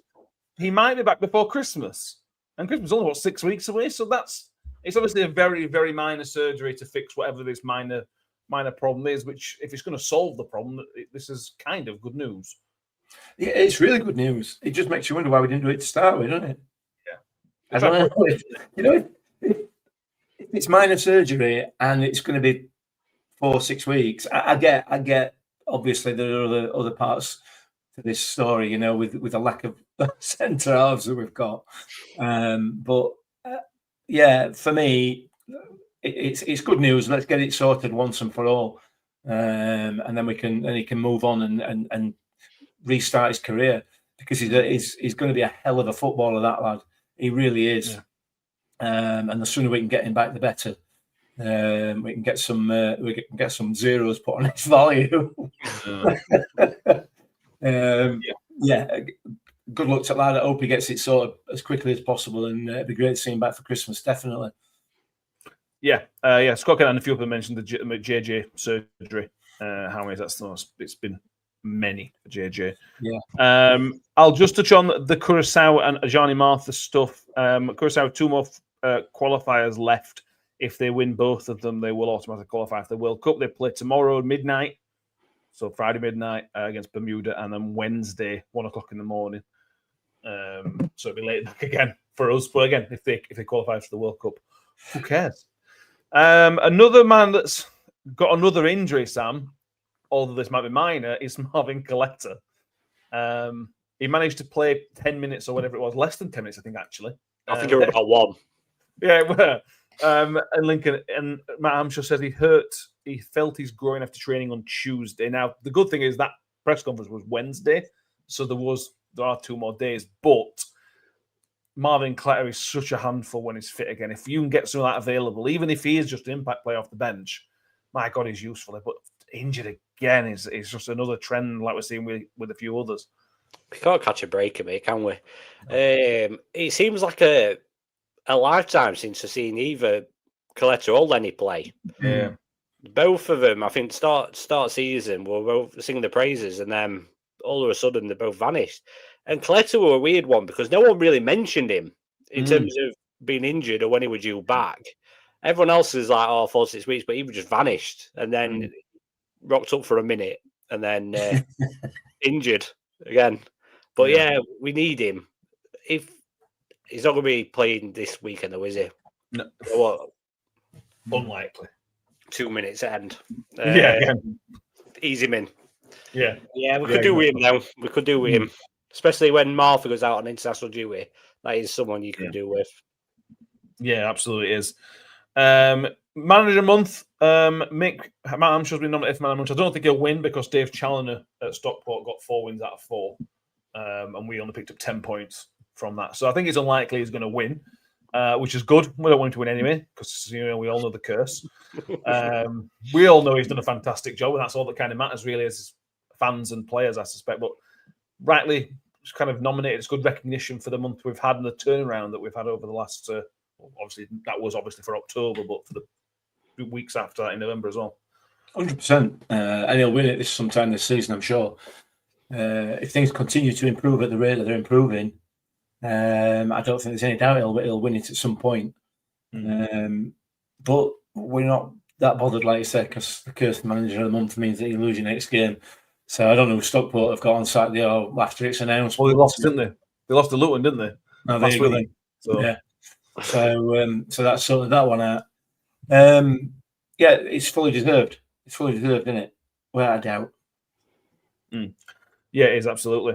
S3: he might be back before Christmas. And Christmas is only, 6 weeks away? So it's obviously a very, very minor surgery to fix whatever this minor problem is, which, if it's going to solve the problem, this is kind of good news.
S4: Yeah, it's really good news. It just makes you wonder why we didn't do it to start with, doesn't it?
S3: Yeah.
S4: I don't know. If it's minor surgery and it's going to be 4 or 6 weeks, I get. Obviously, there are other parts to this story, with the lack of centre halves that we've got. Yeah, for me, it's good news. Let's get it sorted once and for all, and then he can move on and restart his career, because he's going to be a hell of a footballer, that lad. He really is. Yeah. And the sooner we can get him back, the better. We can get some zeros put on its value. Yeah, good luck to that. I hope he gets it sorted as quickly as possible, and it'd be great to see him back for Christmas, definitely.
S3: Yeah, Scott Kent and a few of them mentioned the JJ surgery. How many is that still? It's been many for JJ.
S4: Yeah.
S3: I'll just touch on the Curaçao and Ajani Martha stuff. Curaçao, 2 more qualifiers left. If they win both of them, they will automatically qualify for the World Cup. They play tomorrow midnight, so Friday midnight against Bermuda, and then Wednesday 1:00 in the morning. So it'll be late back again for us. But again, if they qualify for the World Cup, who cares? Another man that's got another injury, Sam, although this might be minor, is Marvin Coletta. He managed to play 10 minutes or whatever it was, less than 10 minutes, I think, actually.
S5: I think it was about 1.
S3: Yeah, and Lincoln and Matt Hampshire says he felt his groin after training on Tuesday. Now, the good thing is that press conference was Wednesday, so there are 2 more days, but Marvin Coletta is such a handful when he's fit again. If you can get some of that available, even if he is just an impact player off the bench, my God, he's useful. But injured again is just another trend like we're seeing with a few others.
S5: We can't catch a break at me, can we? It seems like a lifetime since I've seen either Coletta or Lenny play.
S3: Yeah.
S5: Both of them, I think, start season, were both singing the praises, and then all of a sudden they both vanished. And Coletta were a weird one because no one really mentioned him in terms of being injured or when he was due back. Everyone else is like, 4-6 weeks, but he was just vanished and then rocked up for a minute and then injured again. But yeah, we need him. If he's not going to be playing this weekend, though, is he?
S3: No.
S5: What?
S3: Unlikely.
S5: 2 minutes end. Ease him in.
S3: Yeah.
S5: Yeah, we could do with him now. We could do with him. Especially when Martha goes out on international duty. That is someone you can do with.
S3: Yeah, absolutely is. Manager month. Matt Hampshire's been nominated for manager month. I don't think he'll win because Dave Challoner at Stockport got 4 wins out of 4. And we only picked up 10 points from that. So I think it's unlikely he's going to win, which is good. We don't want him to win anyway because we all know the curse. We all know he's done a fantastic job, and that's all that kind of matters really as fans and players, I suspect. But rightly kind of nominated. It's good recognition for the month we've had and the turnaround that we've had over the last, obviously, that was obviously for October, but for the weeks after that in November as well.
S4: 100%. And he'll win it sometime this season, I'm sure. If things continue to improve at the rate that they're improving, I don't think there's any doubt he'll win it at some point. But we're not that bothered, like you said, because the cursed manager of the month means that you lose your next game. So I don't know if Stockport have got on Saturday or after it's announced.
S3: Well, they lost, didn't they? They lost to Luton, didn't they?
S4: No, last week.
S3: So.
S4: Yeah. So that's sorted that one out. Yeah, it's fully deserved. It's fully deserved, isn't it? Without a doubt.
S3: Yeah, it is, absolutely.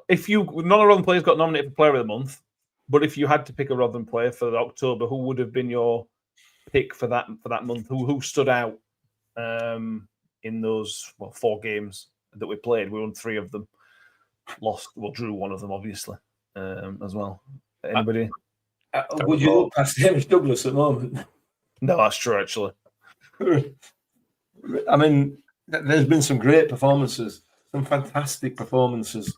S3: If none of Rotherham players got nominated for Player of the Month, but if you had to pick a Rotherham player for October, who would have been your pick for that month? Who stood out in those 4 games that we played? We won 3 of them, drew 1 of them, obviously, as well. Anybody?
S4: Would you look past Hamish Douglas at the moment?
S3: No, that's true, actually.
S4: I mean, there's been some great performances, some fantastic performances.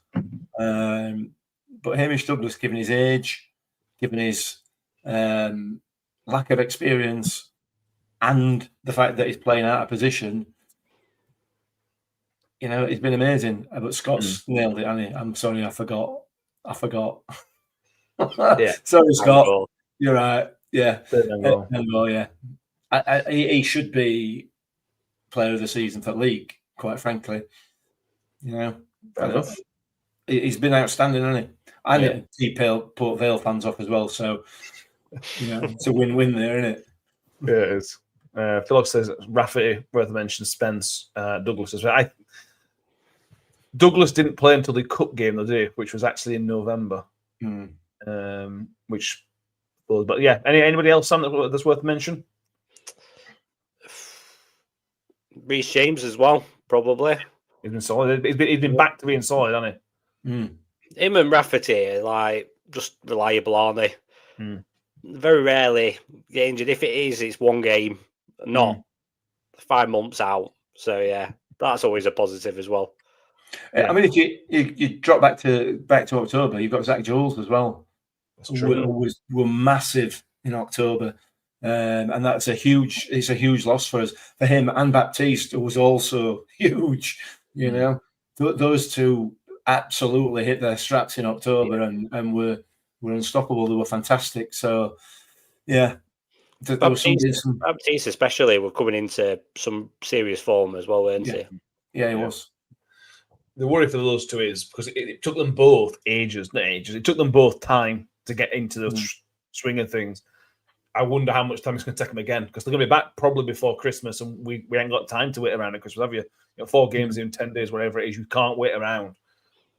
S4: But Hamish Douglas, given his age, given his lack of experience, and the fact that he's playing out of position, he's been amazing. But Scott's nailed it, hasn't he? I'm sorry, I forgot.
S3: Yeah.
S4: Sorry, Scott. You're right. Yeah. Yeah. He should be player of the season for the league, quite frankly.
S3: Fair enough.
S4: He's been outstanding, hasn't he? And it keep Port Vale fans off as well. So, it's a win-win there, isn't it?
S3: Yeah, it is. Philip says Rafferty, worth a mention, Spence, Douglas as well. Douglas didn't play until the cup game the day, which was actually in November. But yeah, anybody else, Sam, that's worth mention?
S5: Reece James as well, probably.
S3: He's been solid. He's been back to being solid, hasn't he?
S5: Him and Rafferty are just reliable, aren't they? Very rarely get injured. If it is, it's 1 game. not 5 months out. So yeah, that's always a positive as well.
S4: I mean, if you drop back to October, you've got Zach Jules as well.
S3: That's true.
S4: Were massive in October, and it's a huge loss for us. For him and Baptiste, who was also huge. You know, those two absolutely hit their straps in October and were unstoppable. They were fantastic. So yeah, there was some
S5: Baptiste especially were coming into some serious form as well, weren't he?
S4: Yeah, he was.
S3: The worry for those two is because it took them both ages. It took them both time to get into the swing of things. I wonder how much time it's going to take them again because they're going to be back probably before Christmas, and we ain't got time to wait around at Christmas, have you? 4 games in 10 days, whatever it is, you can't wait around.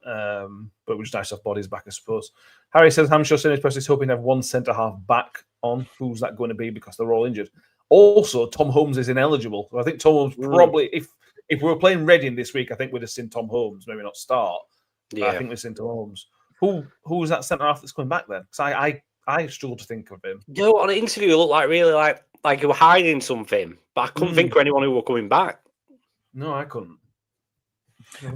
S3: But we're just nice to have bodies back, I suppose. Harry says Hampshire Senate Press is hoping to have one centre half back on. Who's that going to be because they're all injured? Also, Tom Holmes is ineligible. So I think Tom Holmes probably, if we were playing Reading this week, I think we'd have seen Tom Holmes, maybe not start. Yeah, I think we've seen Tom Holmes. Who is that centre half that's coming back then? Because I struggle to think of him.
S5: You know, on the interview, it looked like really like you were hiding something, but I couldn't think of anyone who were coming back.
S3: No, I couldn't.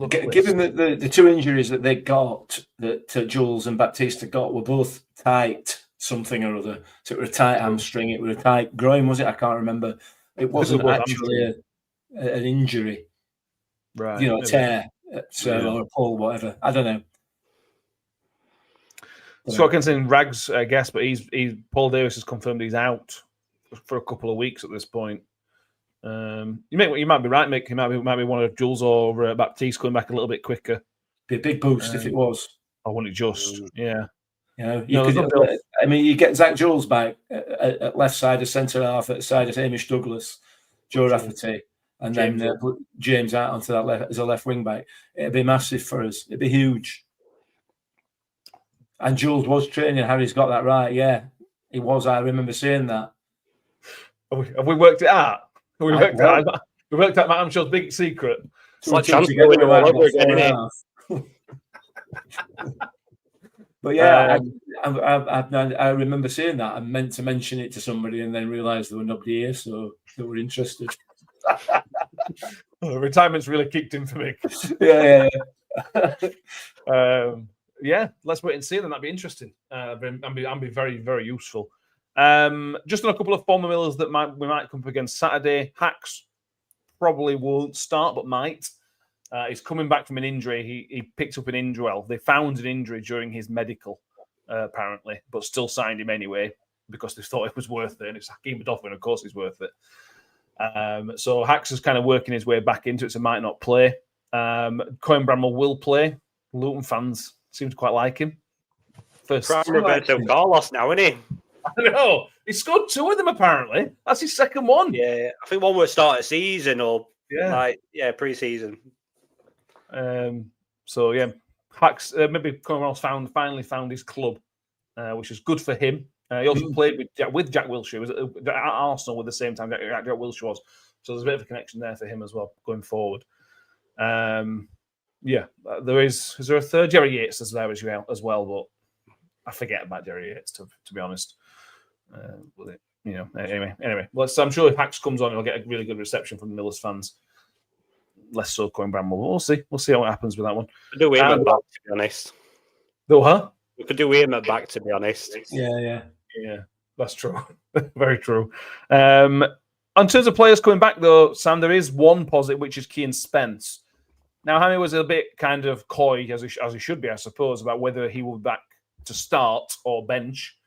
S4: Given the 2 injuries that they got, that Jules and Baptiste got, were both tight something or other. So it was a tight hamstring, it was a tight groin, was it? I can't remember. It wasn't actually an injury,
S3: right?
S4: You know, a tear, or a pull, whatever. I don't know.
S3: Scott Kinson rags, I guess, but Paul Davis has confirmed he's out for a couple of weeks at this point. You might be right, Mick. He might be one of Jules or Baptiste coming back a little bit quicker.
S4: Be a big boost if it was.
S3: I want it just, yeah.
S4: You know, you get Zach Jules back at left side of centre half, at the side of Hamish Douglas, Joe Rafferty, and James, then put James out onto that left as a left wing back. It'd be massive for us. It'd be huge. And Jules was training. Harry's got that right. Yeah, he was. I remember saying that.
S3: Have we worked it out? We worked out Matt Hamshaw's big secret.
S5: It's like transferring all over again, isn't it?
S4: But yeah, I remember saying that. I meant to mention it to somebody and then realised there were nobody here, so they were interested.
S3: Retirement's really kicked in for me.
S4: Yeah.
S3: Yeah, let's wait and see. Then that'd be interesting. And be very, very useful. Just on a couple of former Millers that we might come up against Saturday. Hacks probably won't start, but might. He's coming back from an injury. He picked up an injury. Well, they found an injury during his medical, apparently, but still signed him anyway because they thought it was worth it. And it's Hakeem Godwin, of course, he's worth it. So Hacks is kind of working his way back into it, so might not play. Cohen Bramwell will play. Luton fans seem to quite like him.
S5: Prime Roberto Carlos now, isn't he?
S3: I know. He scored 2 of them, apparently. That's his second one.
S5: Yeah, I think one was start of season or pre-season.
S3: So yeah, Hacks maybe Cornwell's finally found his club, which is good for him. He also played with Jack Wilshere. He was at Arsenal at the same time Jack Wilshere was. So there's a bit of a connection there for him as well going forward. There is there a third? Jerry Yates is there as well, but I forget about Jerry Yates to be honest. Anyway. Well, I'm sure if Hacks comes on, he'll get a really good reception from the Millers fans. Less so Cohen Bramwell. We'll see. We'll see what happens with that one.
S5: We could do him at back, to be honest.
S3: We
S5: could do him at back, to be honest.
S3: Yeah. That's true. Very true. In terms of players coming back, though, Sam, there is one positive, which is Keane Spence. Now, Hammy was a bit kind of coy, as he should be, I suppose, about whether he will be back to start or bench.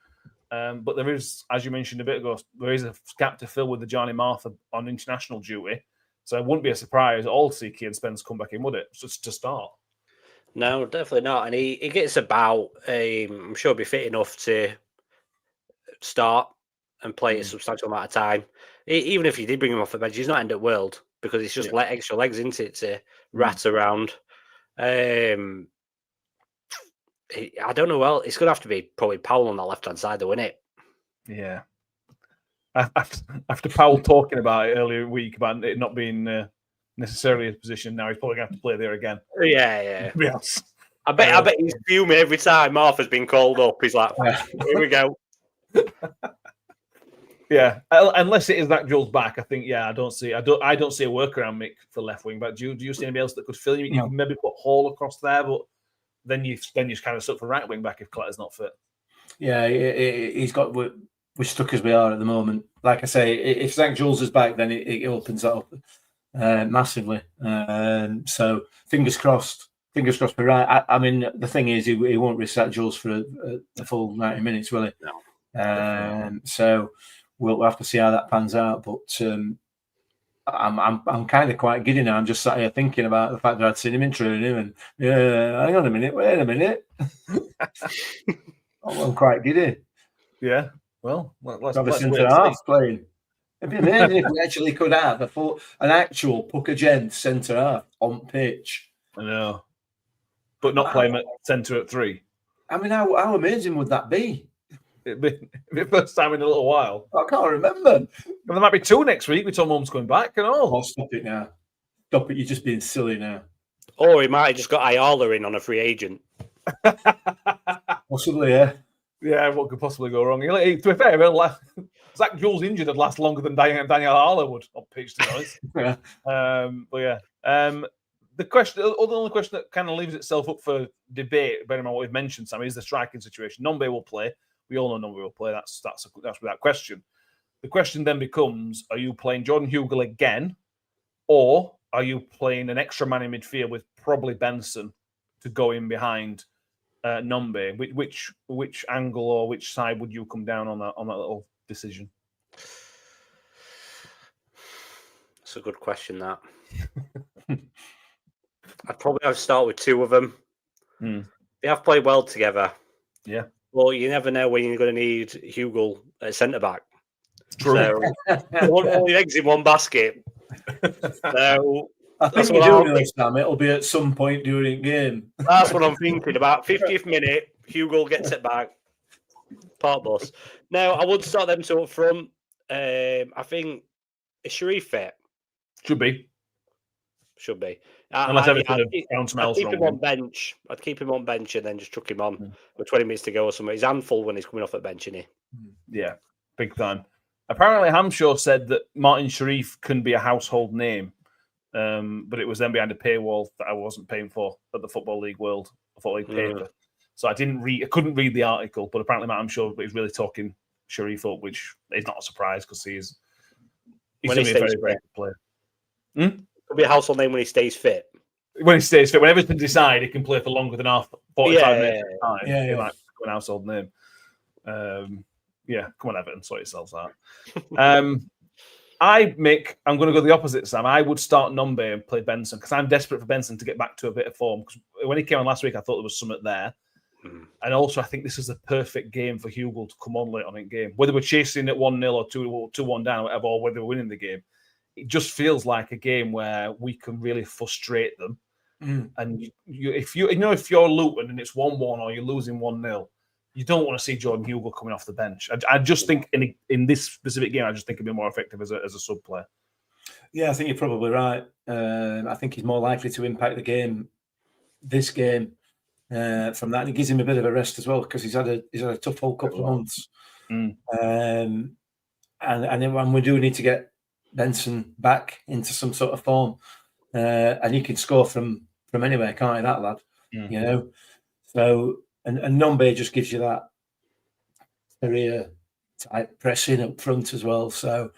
S3: But there is, as you mentioned a bit ago, there is a gap to fill with the Johnny Martha on international duty. So it wouldn't be a surprise at all to see Keane Spence come back in, would it? Just to start.
S5: No, definitely not. And he gets about, I'm sure he'll be fit enough to start and play a substantial amount of time. Even if you did bring him off the bench, he's not end of world because it's just extra legs, isn't it, to rat around. I don't know. Well, it's going to have to be probably Powell on that left-hand side, though, isn't it?
S3: Yeah. After Powell talking about it earlier in the week about it not being necessarily his position, now he's probably going to have to play there again.
S5: Yeah.
S3: Yes.
S5: I bet he's fuming every time Martha's been called up. He's like, here we go.
S3: Yeah, unless it is Zach Jules back, I think. Yeah, I don't see a workaround, Mick, for left wing back. Do you see anybody else that could fill you? You can maybe put Hall across there, but then you kind of stuck for right wing back if Clatter's not fit.
S4: Yeah, he's got. We're stuck as we are at the moment. Like I say, if Zach Jules is back, then it opens that up massively. So fingers crossed. Fingers crossed we're right. I mean, the thing is, he won't risk Zach Jules for a full 90 minutes, will he?
S5: No.
S4: So we'll have to see how that pans out. But I'm kind of quite giddy now. I'm just sat here thinking about the fact that I'd seen him in training, and hang on a minute, wait a minute. I'm quite giddy.
S3: Yeah. Well, let's
S4: have a centre half playing. It'd be amazing if we actually could have an actual Pucker Gent centre half on pitch.
S3: I know, but not playing at centre at 3.
S4: I mean, how amazing would that be?
S3: It'd be the first time in a little while.
S4: I can't remember.
S3: Well, there might be 2 next week with Tom Holmes coming back and all.
S4: Oh, stop it now. Stop it. You're just being silly now.
S5: Or he might have just got Ayala in on a free agent.
S4: Possibly, yeah.
S3: Yeah, what could possibly go wrong? To be fair, Zach Jules injured would last longer than Daniel Ayala would on pitch, to be honest.
S4: Yeah.
S3: But yeah. The only question that kind of leaves itself up for debate, bearing in mind what we've mentioned, Sam, is the striking situation. Nombe will play. We all know Nombe will play. That's without question. The question then becomes: are you playing Jordan Hugill again, or are you playing an extra man in midfield with probably Benson to go in behind Nombe? Which angle or which side would you come down on that little decision?
S5: That's a good question. That I'd probably have to start with 2 of them. They have played well together.
S3: Yeah.
S5: Well, you never know when you're going to need Hugill at centre back.
S3: True.
S5: So, all your eggs in one basket. So,
S4: I think you do know, Sam. It'll be at some point during the game.
S5: That's what I'm thinking. About 50th minute, Hugill gets it back. Part bus. Now, I would start them 2 up front. I think is Sharif fit?
S3: Should be.
S5: Unless
S3: everything
S5: I'd keep him on bench. I'd keep him on bench and then just chuck him on with 20 minutes to go or something. He's handful when he's coming off at bench, isn't he?
S3: Yeah, big time. Apparently, Hamshaw said that Martin Sharif can be a household name, but it was then behind a paywall that I wasn't paying for at the Football League World, Football League paper. So I couldn't read the article, but apparently Hamshaw is really talking Sharif up, which is not a surprise because he's going to be a very, very good player.
S5: Could be a household name when he stays fit.
S3: When he stays fit, when everything's decided, he can play for longer than 45 minutes at a time.
S4: Yeah.
S3: He might become an household name. Yeah, come on, Everton, sort yourselves out. I'm going to go the opposite, Sam. I would start Nombe and play Benson because I'm desperate for Benson to get back to a bit of form. Because when he came on last week, I thought there was something there. And also, I think this is the perfect game for Hugill to come on late on in game. Whether we're chasing at 1-0 or 2-1 down, or whatever, or whether we're winning the game, it just feels like a game where we can really frustrate them. And if you're Luton and it's 1-1 or you're losing 1-0, you don't want to see Jordan Hugill coming off the bench. I just think in this specific game, I just think he'd be more effective as a sub player.
S4: Yeah, I think you're probably right. I think he's more likely to impact the game, this game, from that. And it gives him a bit of a rest as well because he's had a tough whole couple of months. And then we do need to get Benson back into some sort of form, and he can score from anywhere, can't he, that lad? You know, so and Nombe just gives you that career type pressing up front as well. So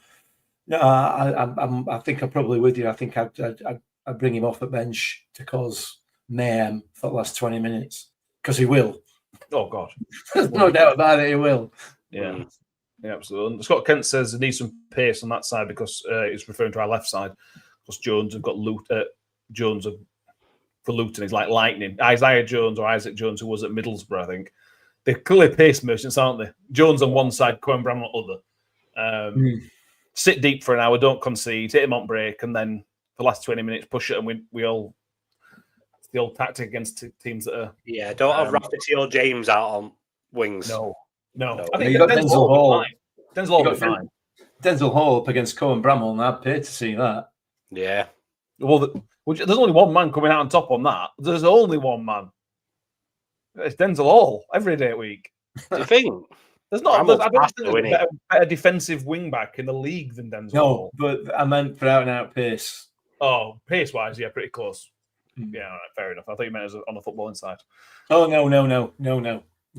S4: no, I think I'm probably with you. I think I'd bring him off at bench to cause mayhem for the last 20 minutes because he will.
S3: Oh God,
S4: there's no doubt about it. He will.
S3: Yeah. Yeah, absolutely. And Scott Kent says it needs some pace on that side because he's referring to our left side. Because Jones have got Jones for Luton is like lightning. Isaiah Jones or Isaac Jones, who was at Middlesbrough, I think. They're clearly pace merchants, aren't they? Jones on one side, Cohen Bram on the other. Sit deep for an hour, don't concede, hit him on break, and then the last 20 minutes push it, and we all. It's the old tactic against teams that are.
S5: Yeah, don't have Rafferty or James out on wings.
S3: No.
S4: I think you got Denzel Hall.
S3: Denzel Hall will be fine.
S4: Denzel Hall up against Cohen Bramall, and I'd pay to see that.
S5: Yeah.
S3: Well, there's only one man coming out on top on that. There's only one man. It's Denzel Hall every day a week.
S5: Do you think?
S3: There's not.
S5: Bramall's
S3: I don't
S5: faster,
S3: think there's
S5: isn't
S3: a better defensive wing back in the league than Denzel.
S4: No,
S3: Hall.
S4: but I meant for out and out pace.
S3: Oh, pace wise, yeah, pretty close.
S4: Mm.
S3: Yeah, all right, fair enough. I thought you meant as on the footballing side.
S4: Oh no.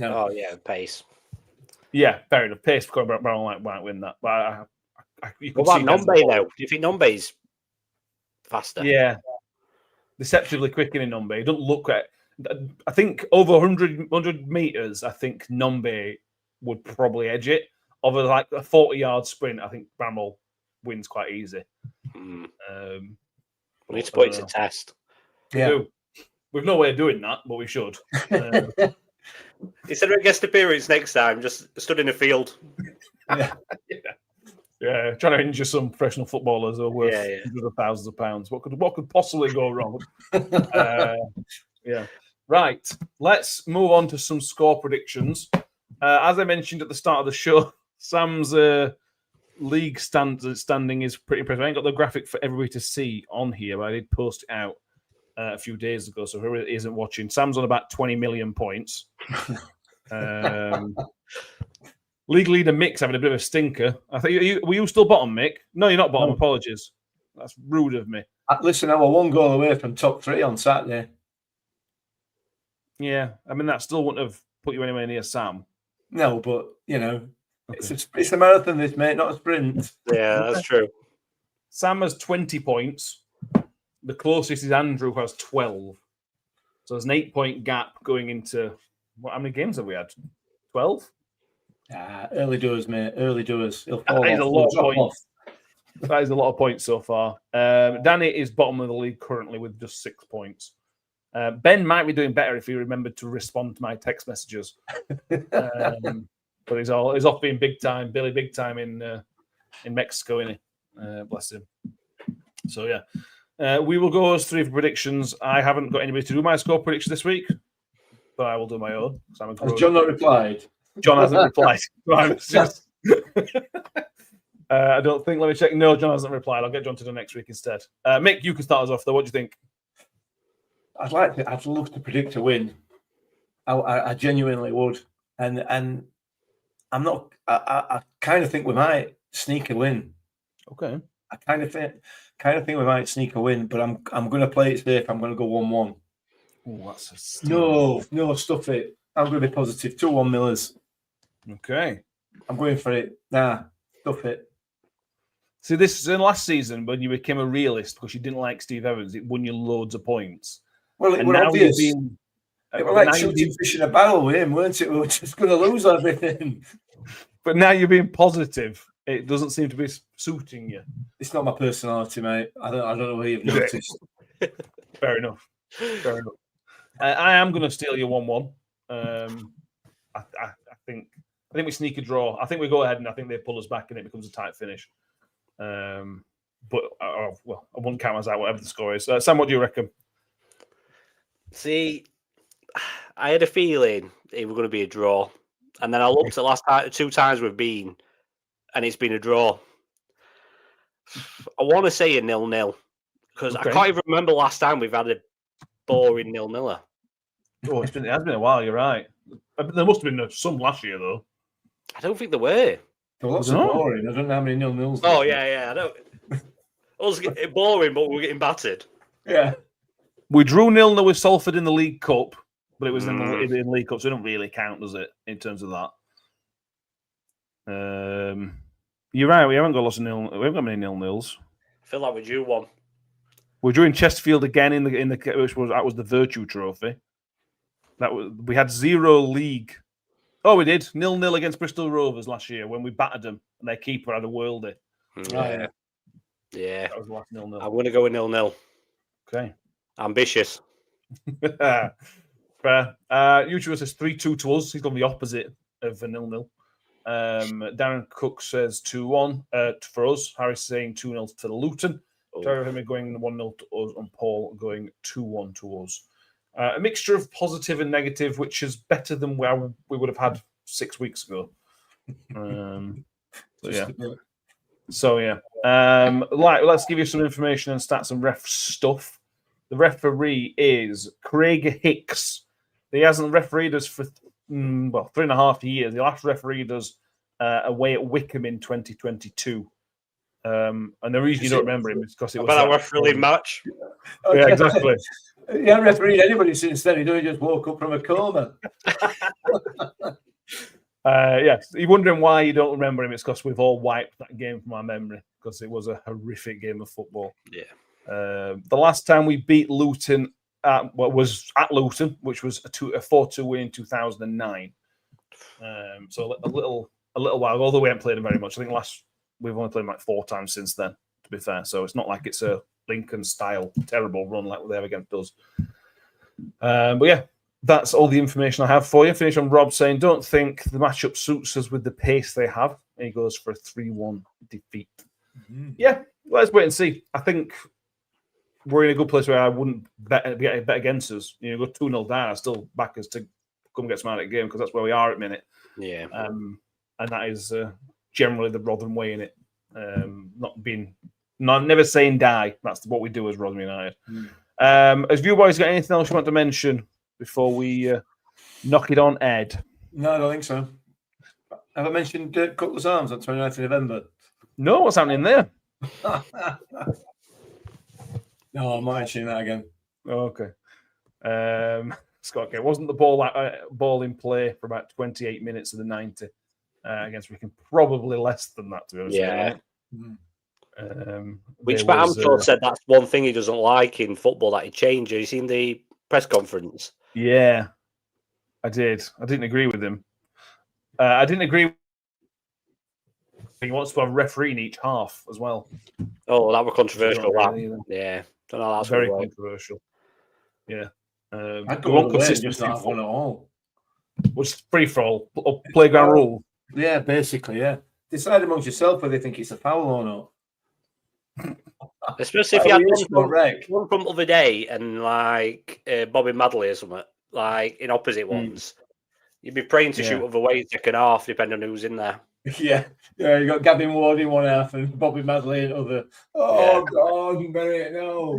S5: Oh yeah, pace.
S3: Yeah, fair enough. Pace for Brown might win that, but you could
S5: What
S3: see
S5: about
S3: Denzel
S5: Nombe
S3: Hall.
S5: though? Do you think Nombe's faster?
S3: Yeah, deceptively quick in Nombe. He doesn't look at. I think over 100 meters. I think Nombe would probably edge it. Over like a 40-yard sprint, I think Bramall wins quite easy.
S5: We
S3: But
S5: need to put it to test.
S3: We do. We've no way of doing that, but we should.
S5: Instead of a guest appearance next time, just stood in the field.
S3: Yeah, trying to injure some professional footballers who are worth hundreds of thousands of pounds. What could possibly go wrong? Yeah. Right. Let's move on to some score predictions. As I mentioned at the start of the show, Sam's league standing is pretty impressive. I ain't got the graphic for everybody to see on here, but I did post it out a few days ago. So whoever isn't watching, Sam's on about 20 million points. League leader Mick's having a bit of a stinker. I think were you still bottom, Mick? No, you're not bottom. No. Apologies. That's rude of me.
S4: Listen, I was 1 goal away from top 3 on Saturday.
S3: Yeah, I mean that still wouldn't have put you anywhere near Sam.
S4: No, but it's a marathon, this mate, not a sprint.
S5: Yeah, that's true.
S3: Sam has 20 points. The closest is Andrew, who has 12. So there's an 8-point gap going into how many games have we had? 12.
S4: Early doors, mate. Early doors.
S3: That is a lot of points. That is a lot of points so far. Danny is bottom of the league currently with just 6 points. Ben might be doing better if he remembered to respond to my text messages. But he's off being big time, Billy big time in Mexico, isn't he? Bless him. So yeah, we will go as 3 for predictions. I haven't got anybody to do my score prediction this week, but I will do my own.
S4: Has John not replied?
S3: John hasn't replied. I don't think. Let me check. No, John hasn't replied. I'll get John to do next week instead. Mick, you can start us off though. What do you think?
S4: I'd love to predict a win. I genuinely would, and I'm not. I kind of think we might sneak a win.
S3: Okay.
S4: I kind of think we might sneak a win, but I'm going to play it safe. I'm going to go 1-1.
S3: Oh, that's a steal.
S4: No, stuff it. I'm going to be positive. 2-1 Millers.
S3: Okay.
S4: I'm going for it. Nah, stuff it.
S3: See, this is in last season when you became a realist because you didn't like Steve Evans. It won you loads of points.
S4: Well, it was obvious. It was like shooting fish in a barrel with him, weren't it? We were just going to lose everything.
S3: But now you're being positive. It doesn't seem to be suiting you.
S4: It's not my personality, mate. I don't know where you've noticed.
S3: Fair enough. I am going to steal your 1-1. I think we sneak a draw. I think we go ahead and I think they pull us back and it becomes a tight finish. But I won't count us out whatever the score is. Sam, what do you reckon?
S5: See, I had a feeling it was going to be a draw, and then I looked at last 2 times we've been, and it's been a draw. I want to say a 0-0 because I can't even remember last time we've had a boring 0-0.
S3: Oh, it has been a while. You're right. There must have been some last year though.
S5: I don't think there were.
S4: There was lots of boring. I don't know how many 0-0s.
S5: Oh yeah. I don't. It was getting boring, but we were getting battered.
S4: Yeah.
S3: We drew 0-0 with Salford in the League Cup, but it was in the League Cup, so it don't really count, does it, in terms of that? You're right. We haven't got lots of 0-0. We haven't got many 0-0s.
S5: I feel like we drew one.
S3: We drew in Chesterfield again in the which was the Virtue Trophy. We had 0 league. Oh, we did 0-0 against Bristol Rovers last year when we battered them and their keeper had a worldie.
S5: Yeah.
S3: That was the last 0-0.
S5: I'm going to go with 0-0.
S3: Okay.
S5: Ambitious.
S3: Fair. YouTuber says 3-2 to us. He's gone the opposite of a 0-0. Darren Cook says 2-1 for us. Harry's saying 2-0 to Luton. Terry going 1-0 to us, and Paul going 2-1 to us. A mixture of positive and negative, which is better than where we would have had 6 weeks ago. Let's give you some information and stats and ref stuff. The referee is Craig Hicks. He hasn't refereed us for 3.5 years. The last refereed us away at Wickham in 2022. And the reason you don't remember him is because it was
S5: that referee match.
S3: Yeah, exactly.
S4: He hasn't refereed anybody since then. He just woke up from a coma.
S3: Yes, you're wondering why you don't remember him. It's because we've all wiped that game from our memory because it was a horrific game of football.
S5: Yeah.
S3: The last time we beat Luton was at Luton, which was a 4-2 win in 2009. So a little while, although we haven't played him very much. I think we've only played him like 4 times since then, to be fair. So it's not like it's a Lincoln-style terrible run like they have against us. But yeah, that's all the information I have for you. Finish on Rob saying, don't think the matchup suits us with the pace they have. And he goes for a 3-1 defeat. Mm-hmm. Yeah, let's wait and see. I think we're in a good place where I wouldn't bet against us. Go 2-0 down, I still back us to come get some out of the game because that's where we are at the minute.
S5: Yeah.
S3: And that is generally the Rotherham way in it. Never saying die. That's what we do as Rotherham United. Has you boys got anything else you want to mention before we knock it on, Ed?
S4: No, I don't think so. Have I mentioned Cutler's Arms on 29th of November?
S3: No, what's happening there?
S4: No, I'm not mentioning that again.
S3: Okay. Scott, okay. Wasn't the ball in play for about 28 minutes of the 90 against Wickham? Probably less than that, to be honest.
S5: Yeah.
S3: Which
S5: Amtor said that's one thing he doesn't like in football that he changes. You seen the press conference?
S3: Yeah, I did. I didn't agree with him. I didn't agree. He wants to have a referee in each half as well.
S5: Oh, that was controversial. Yeah, don't know. That's
S3: very controversial. Yeah,
S4: I'd go on just not have one at all.
S3: What's free for all playground rule?
S4: Yeah, basically, yeah. Decide amongst yourself whether you think it's a foul or not.
S5: Especially if you had one from the other day and like Bobby Madley or something, like in opposite ones. You'd be praying to shoot other ways second half, depending on who's in there.
S4: Yeah, you got Gavin Ward in one half and Bobby Madley in other. Oh God, you better no.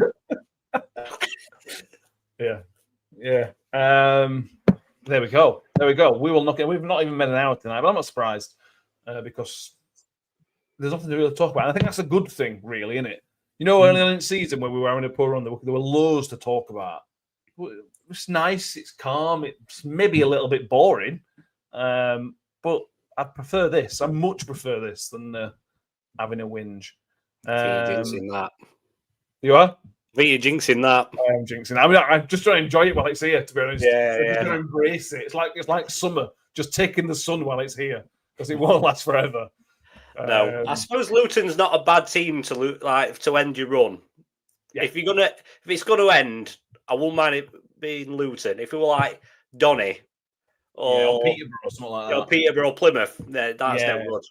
S3: Yeah. There we go. We will knock it. We've not even met an hour tonight, but I'm not surprised because there's nothing to really talk about. And I think that's a good thing, really, isn't it? Early on in the season when we were having a poor run, there were loads to talk about. It's nice, it's calm, it's maybe a little bit boring, but I prefer this. I much prefer this than having a whinge.
S5: Jinxing that.
S3: You are?
S5: I think you're jinxing that.
S3: I am jinxing. I mean, I'm just trying to enjoy it while it's here, to be honest.
S5: Yeah.
S3: I'm just trying to embrace it. It's like summer, just taking the sun while it's here, because it won't last forever.
S5: No, I suppose Luton's not a bad team to end your run. Yeah. If it's gonna end, I wouldn't mind it being Luton. If it were like Donny or
S3: Peterborough or something like that,
S5: or Peterborough or Plymouth, that's no good.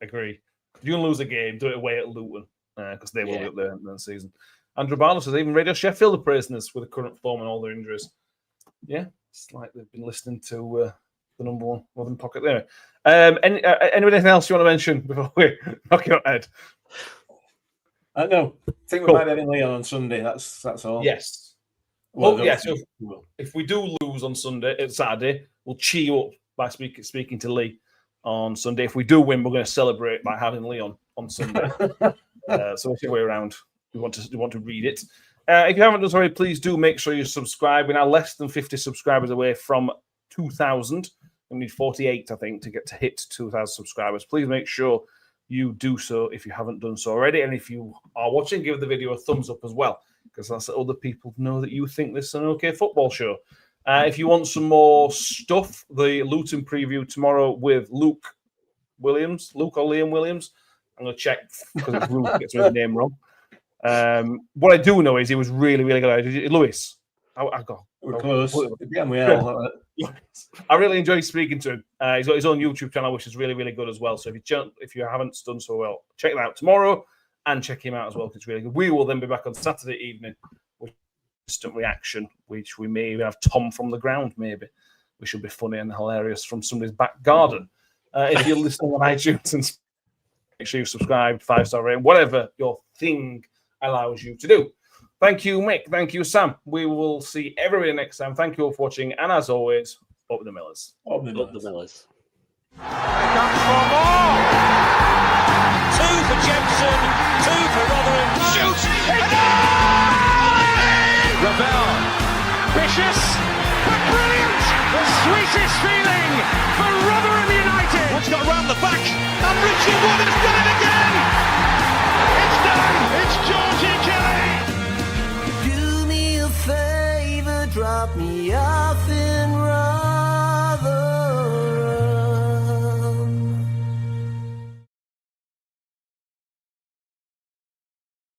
S3: Agree. If you're gonna lose a game, do it away at Luton because they will be up there in the season. Andrew Barlow says even Radio Sheffield are praising us with the current form and all their injuries. Yeah, it's like they've been listening to the number one Rotherham pocket there. Anything else you want to mention before we knock it on Ed?
S4: No. I think we might be having Leon on Sunday. That's all.
S3: Yes. So if we do lose on Saturday, we'll cheer you up by speaking to Lee on Sunday. If we do win, we're going to celebrate by having Leon on Sunday. So it's the way around. We want to read it. If you haven't done so already, please do make sure you subscribe. We're now less than 50 subscribers away from 2,000. We need 48, I think, to hit 2,000 subscribers. Please make sure you do so if you haven't done so already. And if you are watching, give the video a thumbs up as well, because that's so other people know that you think this is an okay football show. If you want some more stuff, the Luton preview tomorrow with Luke or Liam Williams. I'm going to check because it's Luke gets his name wrong. What I do know is he was really, really good. Lewis,
S4: we're close.
S3: I really enjoy speaking to him. He's got his own YouTube channel, which is really, really good as well. So if you haven't done so well, check that out tomorrow and check him out as well, because it's really good. We will then be back on Saturday evening with instant reaction, which we may even have Tom from the ground, maybe, which will be funny and hilarious from somebody's back garden. If you're listening on iTunes, and make sure you subscribe, 5-star rating, whatever your thing allows you to do. Thank you, Mick. Thank you, Sam. We will see everybody next time. Thank you all for watching. And as always, Up the Millers.
S4: Up the
S5: Up the
S4: Millers.
S5: Millers.
S2: Comes for more. 2 for Jensen, 2 for Rotherham. Shoots! Ravel. Vicious, but brilliant! The sweetest feeling for Rotherham United. Woods got round the back, and Richard Wood has